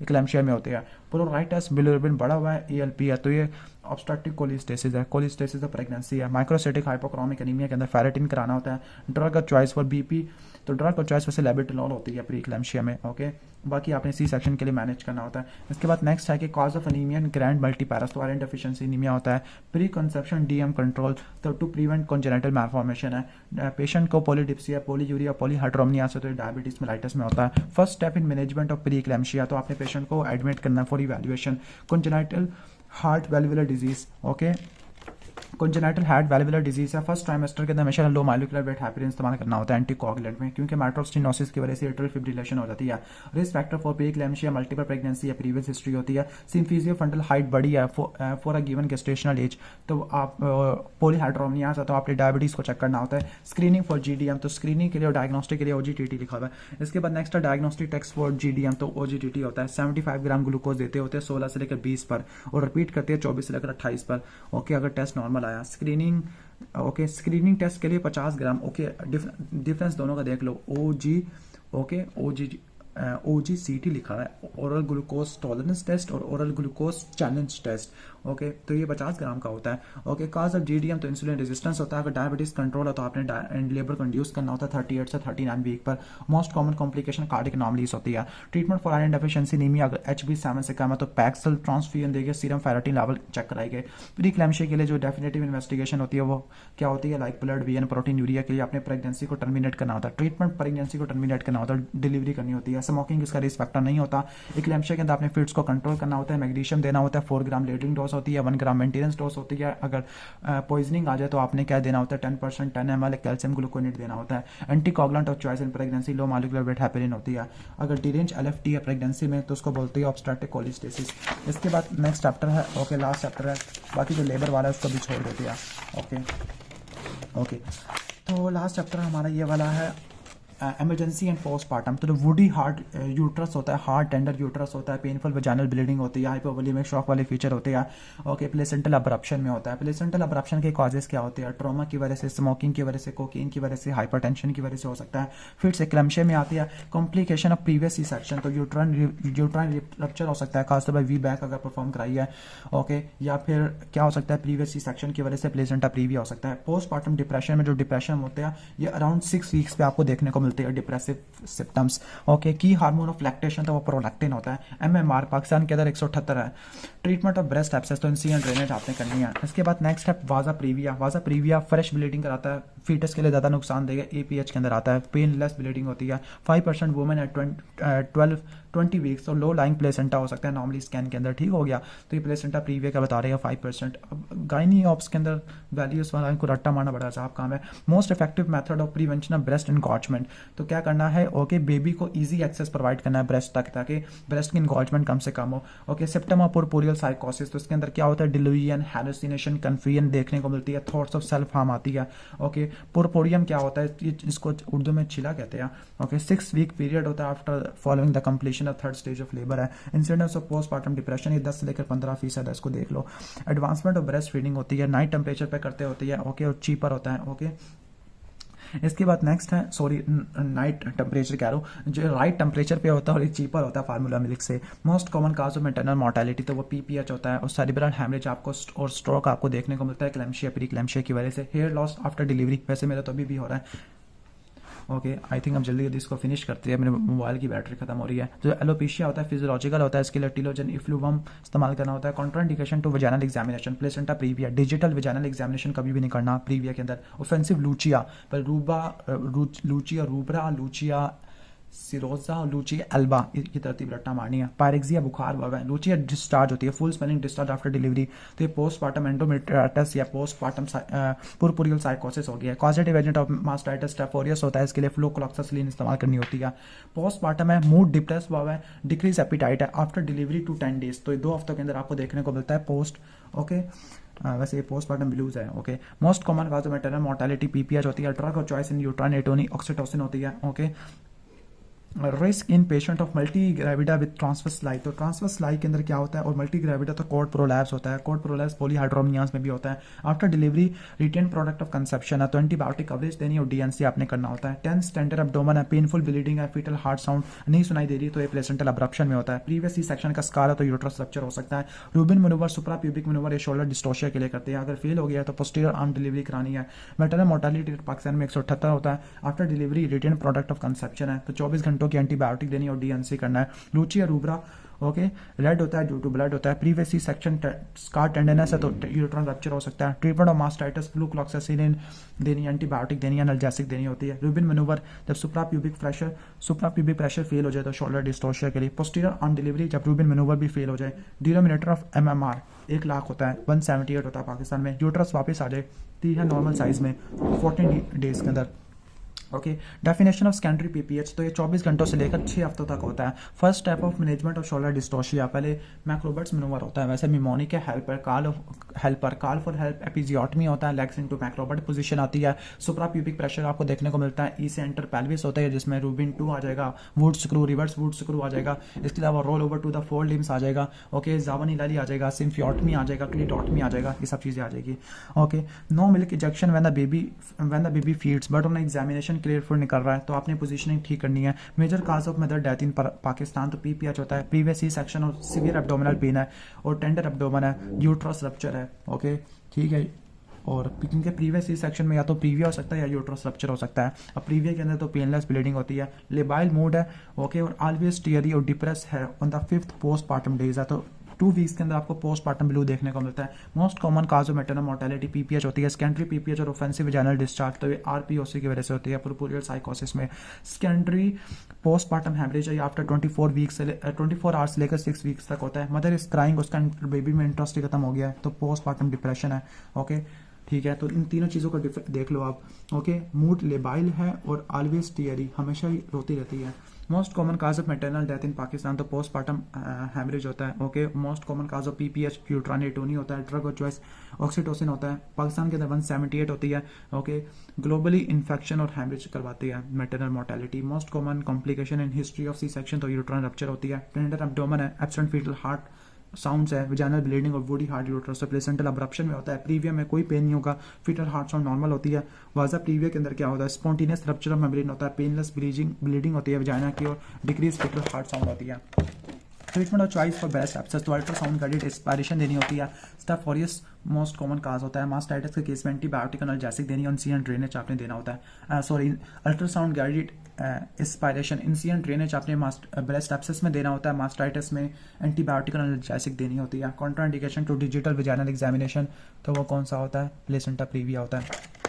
एक्लैम्पशिया में होते हैं। प्रोराइटस बिलिरुबिन बढ़ा हुआ है, ELP है, तो ये ऑब्स्ट्रक्टिव कोलिस्टेसिस है, कोलिस्टेसिस प्रेगनेंसी है, माइक्रोस्टेटिक हाइपोक्रोमिक एनीमिया के अंदर फेरेटिन कराना होता है, drug of choice for BP, तो ड्रग ऑफ चॉइस वैसे लेबेटोलॉल होती है प्री इक्लेम्शिया में, ओके। बाकी आपने सी सेक्शन के लिए मैनेज करना होता है। इसके बाद नेक्स्ट है कि cause of anaemia in grand multiparous, तो आयरन डेफिशिएंसी एनीमिया होता है। प्री कंसेप्शन डीएम कंट्रोल, तो टू प्रिवेंट कॉन्जेनिटल मैलफॉर्मेशन है। पेशेंट को पॉलीडिप्सिया, पॉलीयूरिया, पॉलीहाइड्रोमनियासिस, तो डायबिटीज मेलाइटिस में होता है। First step in management of preeclampsia, तो आपने पेशेंट को एडमिट करना for evaluation. Congenital heart valvular disease, okay, congenital heart valvular disease है। फर्स्ट ट्राइमेस्टर के अंदर हमेशा लो मालिकुलर वेट हाइपरिन इस्तेमाल करना होता है एंटीकोगुलेंट में, क्योंकि माइट्रल स्टेनोसिस की वजह से एट्रियल फिब्रिलेशन हो जाती है। Risk factor for pre-eclampsia, multiple pregnancy या प्रीवियस हिस्ट्री होती है। सिम्फिजियो फंडल हाइट बड़ी है for a given gestational age, तो आप पॉलीहाइड्रोमनियास है तो आपने डायबिटीज को चेक करना होता है। स्क्रीनिंग फॉर जीडीएम, तो स्क्रीनिंग के लिए और डायग्नोस्टिक के लिए ओजीटीटी लिखा हुआ है। इसके बाद नेक्स्ट है डायग्नोस्टिक टेस्ट फॉर जीडीएम, तो ओजीटीटी होता है। 75 ग्राम ग्लूकोज देते होते हैं 16 से लेकर 20 पर, और रिपीट करते हैं 24 से लेकर 28 पर, ओके, अगर टेस्ट नॉर्मल आया। स्क्रीनिंग, ओके, स्क्रीनिंग टेस्ट के लिए 50 ग्राम, ओके, डिफरेंस दोनों का देख लो, ओजी, ओके, OGCT लिखा है, ओरल ग्लूकोज टॉलरेंस टेस्ट और oral glucose challenge test, okay, तो ये 50 ग्राम का होता है, ओके। काज ऑफ जीडीएम, तो इंसुलिन रेजिस्टेंस होता है। अगर डायबिटीज कंट्रोल है तो आपने लेबर को इंड्यूस करना होता है 38 से 39 वीक पर। Most common complication cardiac anomalies होती है। Treatment for iron deficiency anaemia, अगर HB7 से कम है तो पैक्सल ट्रांसफ्यूजन देके सीरम फेरेटिन लेवल चेक कराएंगे। प्री क्लैम्शिया के लिए जो डेफिनेटिव इन्वेस्टिगेशन होती है वो क्या होती है, लाइक ब्लड वीएन प्रोटीन यूरिया के लिए आपने प्रेगनेंसी को टर्मिनेट करना होता है। ट्रीटमेंट प्रेगनेंसी को टर्मिनेट करना होता है, डिलीवरी करनी होती है। स्मोकिंग इसका रिस्क फैक्टर नहीं होता। इक्लैम्शिया के अंदर आपने फिट्स को कंट्रोल करना होता है। मैग्नीशियम देना होता है, 4 ग्राम लेडलिंग डोज होती है, 1 ग्राम मेंटेनेंस डोज होती है। अगर पॉइजनिंग आ जाए तो आपने क्या देना होता है, 10% 10 ml कैल्शियम ग्लूकोनेट देना होता है। Anticoagulant of choice in pregnancy low molecular weight heparin होती है। अगर डिरेंज LFT है प्रेगनेंसी में तो उसको बोलते हैं ऑब्स्ट्रक्टिव कोलिस्टेसिस। इसके बाद नेक्स्ट चैप्टर है, ओके, लास्ट चैप्टर है, बाकी जो लेबर वाला है उसको भी छोड़ देते हैं, ओके। तो लास्ट चैप्टर हमारा ये वाला है इमरजेंसी एंड पोस्टपार्टम। तो जो वुडी हार्ट यूट्रस होता है, हार्ट टेंडर यूट्रस होता है, पेनफुल वजाइनल ब्लीडिंग होती है, हाइपोवोलिमिक शॉक वाले फीचर होते हैं, ओके। प्लेसेंटल अब्रप्शन में होता है। प्लेसेंटल अब्रप्शन के कॉजेस क्या होते हैं, ट्रॉमा की वजह से, स्मोकिंग की वजह से, कोकीन की वजह से, हाइपरटेंशन की वजह से हो सकता है। फिर से क्लैम्शिया में आती है। Complication of previous C section, तो यूट्राइन रप्चर हो सकता है, खासतौर पर वी बैक अगर परफॉर्म कराई है, ओके, या फिर क्या हो सकता है, प्रीवियस सी सेक्शन की वजह से प्लेसेंटा प्रीविया हो सकता है। पोस्टपार्टम डिप्रेशन में जो डिप्रेशन होते हैं ये अराउंड 6 वीक्स पे आपको देखने को मिलते हैं डिप्रेसिव सिम्टम्स, ओके। की हार्मोन ऑफ लैक्टेशन तो वो प्रोलैक्टिन होता है। MMR पाकिस्तान के अंदर 178 है। ट्रीटमेंट ऑफ ब्रेस्ट एब्सेस, तो इंसिजन ड्रेनेज आपने करनी है। इसके बाद नेक्स्ट है वाजा प्रीविया। वाजा प्रीविया फ्रेश ब्लीडिंग कराता है, फीटस के लिए ज़्यादा नुकसान देगा, APH के अंदर आता है, पेनलेस ब्लीडिंग होती है। 5% वुमेन एट 20 वीक्स और लो लाइंग प्लेसेंटा हो सकता है नॉर्मली स्कैन के अंदर, ठीक हो गया। तो ये प्लेसेंटा प्रीविया का बता रहे हैं 5%। अब गाइनी ऑप्स के अंदर वैल्यूज वाला इनको रट्टा मारना बड़ा साफ काम है। Most effective method of prevention of breast engorgement, तो क्या करना है, ओके, बेबी को इजी एक्सेस प्रोवाइड करना है ब्रेस्ट तक, ताकि ब्रेस्ट की इनगॉर्जमेंट कम से कम हो, ओके। सिम्पटम ऑफ पुरपुरियल साइकोसिस, तो इसके अंदर क्या होता है, डिल्यूजन, हैलुसिनेशन, कन्फ्यूजन देखने को मिलती है, थॉट्स ऑफ सेल्फ हार्म आती है, ओके। पुरपोरियम क्या होता है, इसको उर्दू में छिला कहते हैं, ओके। 6 वीक पीरियड होता है after following the completion of 3rd stage of labour है। इंसिडेंस ऑफ पोस्टपार्टम डिप्रेशन ये 10 से लेकर 15% है, इसको देख लो। एडवांसमेंट ऑफ ब्रेस्ट फीडिंग होती है, नाइट टेम्परेचर पे करते होती है, ओके, और चीपर होता है, ओके। इसके बाद नेक्स्ट है, सॉरी, नाइट टेम्परेचर कह रहा हूँ, जो राइट टेम्परेचर पे होता है और ये चीपर होता है फार्मूला मिल्क से। Most common cause of maternal mortality, तो वो PPH होता है, और सेरिब्रल हैमरेज आपको और स्ट्रोक आपको देखने को मिलता है क्लैम्शिया, प्री क्लैम्शिया की वजह से। हेयर लॉस आफ्टर डिलीवरी, वैसे मेरा तो अभी भी हो रहा है, ओके। आई थिंक हम जल्दी इसको फिनिश करते हैं, मेरे मोबाइल की बैटरी खत्म हो रही है। जो एलोपेशिया होता है फिजियोलॉजिकल होता है, इसके लिए टिलोजन इफ्लूवम इस्तेमाल करना होता है। Contraindication to vaginal examination, placenta praevia, digital vaginal examination कभी भी नहीं करना प्रीविया के अंदर। ऑफेंसिव लूचिया, पर लूचिया रूबरा, लूचिया सिरोजा, लूचिया एल्बा, ये तरतीब रट्टा मारनी है। पायरेक्सिया बुखार हुआ है, लूचिया डिस्चार्ज होती है, full smelling discharge after delivery, तो ये पोस्टपार्टम एंडोमेट्रियाटिस या पोस्टपार्टम पुरपुरियल साइकोसिस हो गया। कॉजेटिव एजेंट ऑफ मास्टाइटिस स्टेफोरियस होता है, इसके लिए फ्लोक्लोक्सासिलिन इस्तेमाल करनी होती है। पोस्टपार्टम है, मूड डिप्रेस हुआ है, डिक्रीज एपिटाइट है आफ्टर डिलीवरी टू 10 डेज, तो ये 2 हफ्तों के अंदर आपको देखने को मिलता है पोस्ट, ओके। वैसे ये पोस्टपार्टम ब्लूज है, okay. Most common cause of maternal mortality PPH होती है। Drug of choice in uterine atony oxytocin होती है, okay. Risk in patient of multigravida with transverse lie. तो ट्रांसवर्स लाई के अंदर क्या होता है, और मल्टी ग्रेविडा तो कॉर्ड प्रोलैप्स होता है, कॉर्ड प्रोलैप्स पॉलीहाइड्रोमियास में भी होता है। After delivery retained product of conception है, तो एंटीबायोटिक कवरेज देनी और डीएनसी आपने करना होता है। 10 स्टेंटर एब्डोमेन है, पेनफुल ब्लीडिंग है, फीटल हार्ट साउंड नहीं सुनाई दे रही, तो ये प्लेसेंटल अब्रप्शन में होता है। प्रीवियस सी सेक्शन का स्कार है तो यूट्रस रप्चर हो सकता है। रूबिन मनोवर सुप्रा प्यूबिक मनोवर ये शोल्डर डिस्टोशिया के लिए करते हैं। अगर फेल हो गया तो पोस्टीरियर आर्म डिलीवरी करानी है। मैटरनल मोर्टालिटी पाकिस्तान में 178 होता है। After delivery retained product of conception है, तो 24 घंटों की एंटीबायोटिक देनी और डीएनसी करना है। लूचिया रूब्रा ओके रेड होता है ड्यू टू ब्लड होता है। प्रीवियस सी सेक्शन स्कार टेंडनेस है तो यूट्रन रप्चर हो सकता है। ट्रीटमेंट ऑफ मास्टाइटिस फ्लूक्लॉक्सासिलिन देनी, एंटीबायोटिक देनी, एनाल्जेसिक देनी होती है। रूबिन मनोवर जब सुप्रा प्यूबिक प्रेशर फेल हो जाए तो शोल्डर डिस्टोशिया के लिए। पोस्टीरियर ऑन डिलीवरी जब रूबिन मनोवर भी फेल हो जाए। डिनोमिनेटर ऑफ एमएमआर 1 लाख होता है, 178 होता है पाकिस्तान में। यूट्रस वापस आ जाए तो यह नॉर्मल साइज में 14 डेज के अंदर। Okay definition of secondary PPH, तो ये 24 घंटों से लेकर 6 हफ्तों तक होता है। First step of management off shoulder dystocia, पहले मैक्रोबर्ट्स मनोवर होता है, वैसे मिमोनिक है helper call for help episiotomy होता है, लेग्स इनटू मैक्रोबर्ट पोजीशन आती है। सुप्रा प्यूबिक प्रेशर आपको देखने को मिलता है। ई से एंटर पेल्विस होता है जिसमें रूबिन 2 आ जाएगा, wood screw reverse wood screw आ जाएगा। इसके अलावा roll over to the four limbs आ जाएगा। ओके जावानिलाली आ जाएगा, सिम्फियोटमी आ जाएगा, क्लीटोटमी आ जाएगा, ये सब चीज़ें आ जाएगी। Okay no milk injection when the baby feeds but on examination clear food निकल रहा है तो आपने पोजीशनिंग ठीक करनी है। Major cause of mother death in Pakistan, तो पीपीएच होता है। प्रीवियस सी सेक्शन और सीवियर एब्डोमिनल पेन है और टेंडर एब्डोमेन है, यूट्रस रप्चर है। ओके ठीक है, और पिकिंग के प्रीवियस सी सेक्शन में या तो प्रीविया हो सकता है या यूट्रस रप्चर हो सकता है। अब प्रीविया के अंदर तो पेनलेस ब्लीडिंग होती है, लेबाइल मूड है। ओके और ऑलवेज टीयरी और डिप्रेस है on the 5th postmortem days है, तो 2 वीक्स के अंदर आपको पोस्टमार्टम ब्लू देखने को मिलता है। Most common cause of maternal mortality PPH होती है। सेकेंडरी पीपीएच और ऑफेंसिव वैजाइनल डिस्चार्ज, तो ये आरपीओसी की वजह से होती है, पुरपुरियल साइकोसिस में। सेकेंडरी पोस्टमार्टम हैमरेज है आफ्टर 24 आवर्स से लेकर 6 वीक्स तक होता है। मदर इज क्राइंग, उसका बेबी में इंटरेस्ट ही खत्म हो गया है, तो पोस्टमार्टम डिप्रेशन है। ओके ठीक है, तो इन तीनों चीज़ों को देख लो आप। ओके मूड लेबाइल है और ऑलवेज टीयरी, हमेशा ही रोती रहती है। Most common cause of maternal death in Pakistan, तो पोस्टमार्टम हैमरेज होता है। Okay most common cause of PPH फ्यूट्रानेटोनी होता है। ड्रग ऑफ चॉइस ऑक्सीटोसिन होता है। पाकिस्तान के अंदर 178 होती है। ओके ग्लोबली इन्फेक्शन और हैमरेज करवाती है maternal mortality. Most common complication in history of C section, तो यूट्राइन रप्चर होती है। टेंडर एब्डोमेन है, एब्सेंट फीटल हार्ट साउंड्स है, वजाइनल ब्लीडिंग और वुडी हार्ट यूट्रस, तो प्लेसेंटल अब्रप्शन में होता है। प्रीविया में कोई पेन नहीं होगा, फीटल हार्ट साउंड नॉर्मल होती है। वाजा प्रीविया के अंदर क्या होता है, स्पॉन्टेनियस रप्चर ऑफ मेम्ब्रेन होता है, पेनलेस ब्लीडिंग होती है वजाइना की और डिक्रीज फीटल हार्ट साउंड होती है। Treatment of choice for breast abscess, तो अल्ट्रासाउंड गाइडेड एस्पायरेशन देनी होती है। स्टफ ऑरियस मोस्ट कॉमन काज होता है। मास्टाइटिस के केस में एंटीबायोटिक एनाल्जेसिक देनी और इंसिडेंट ड्रेनेज आपने देना होता है। Ultrasound guided aspiration incident drainage आपने ब्रेस्ट एब्सेस में देना होता है। मास्टाइटिस में एंटीबायोटिक एनाल्जेसिक देनी होती है। Contraindication to digital vaginal examination, तो वो कौन सा होता है, प्लेसेंटा प्रीविया होता है।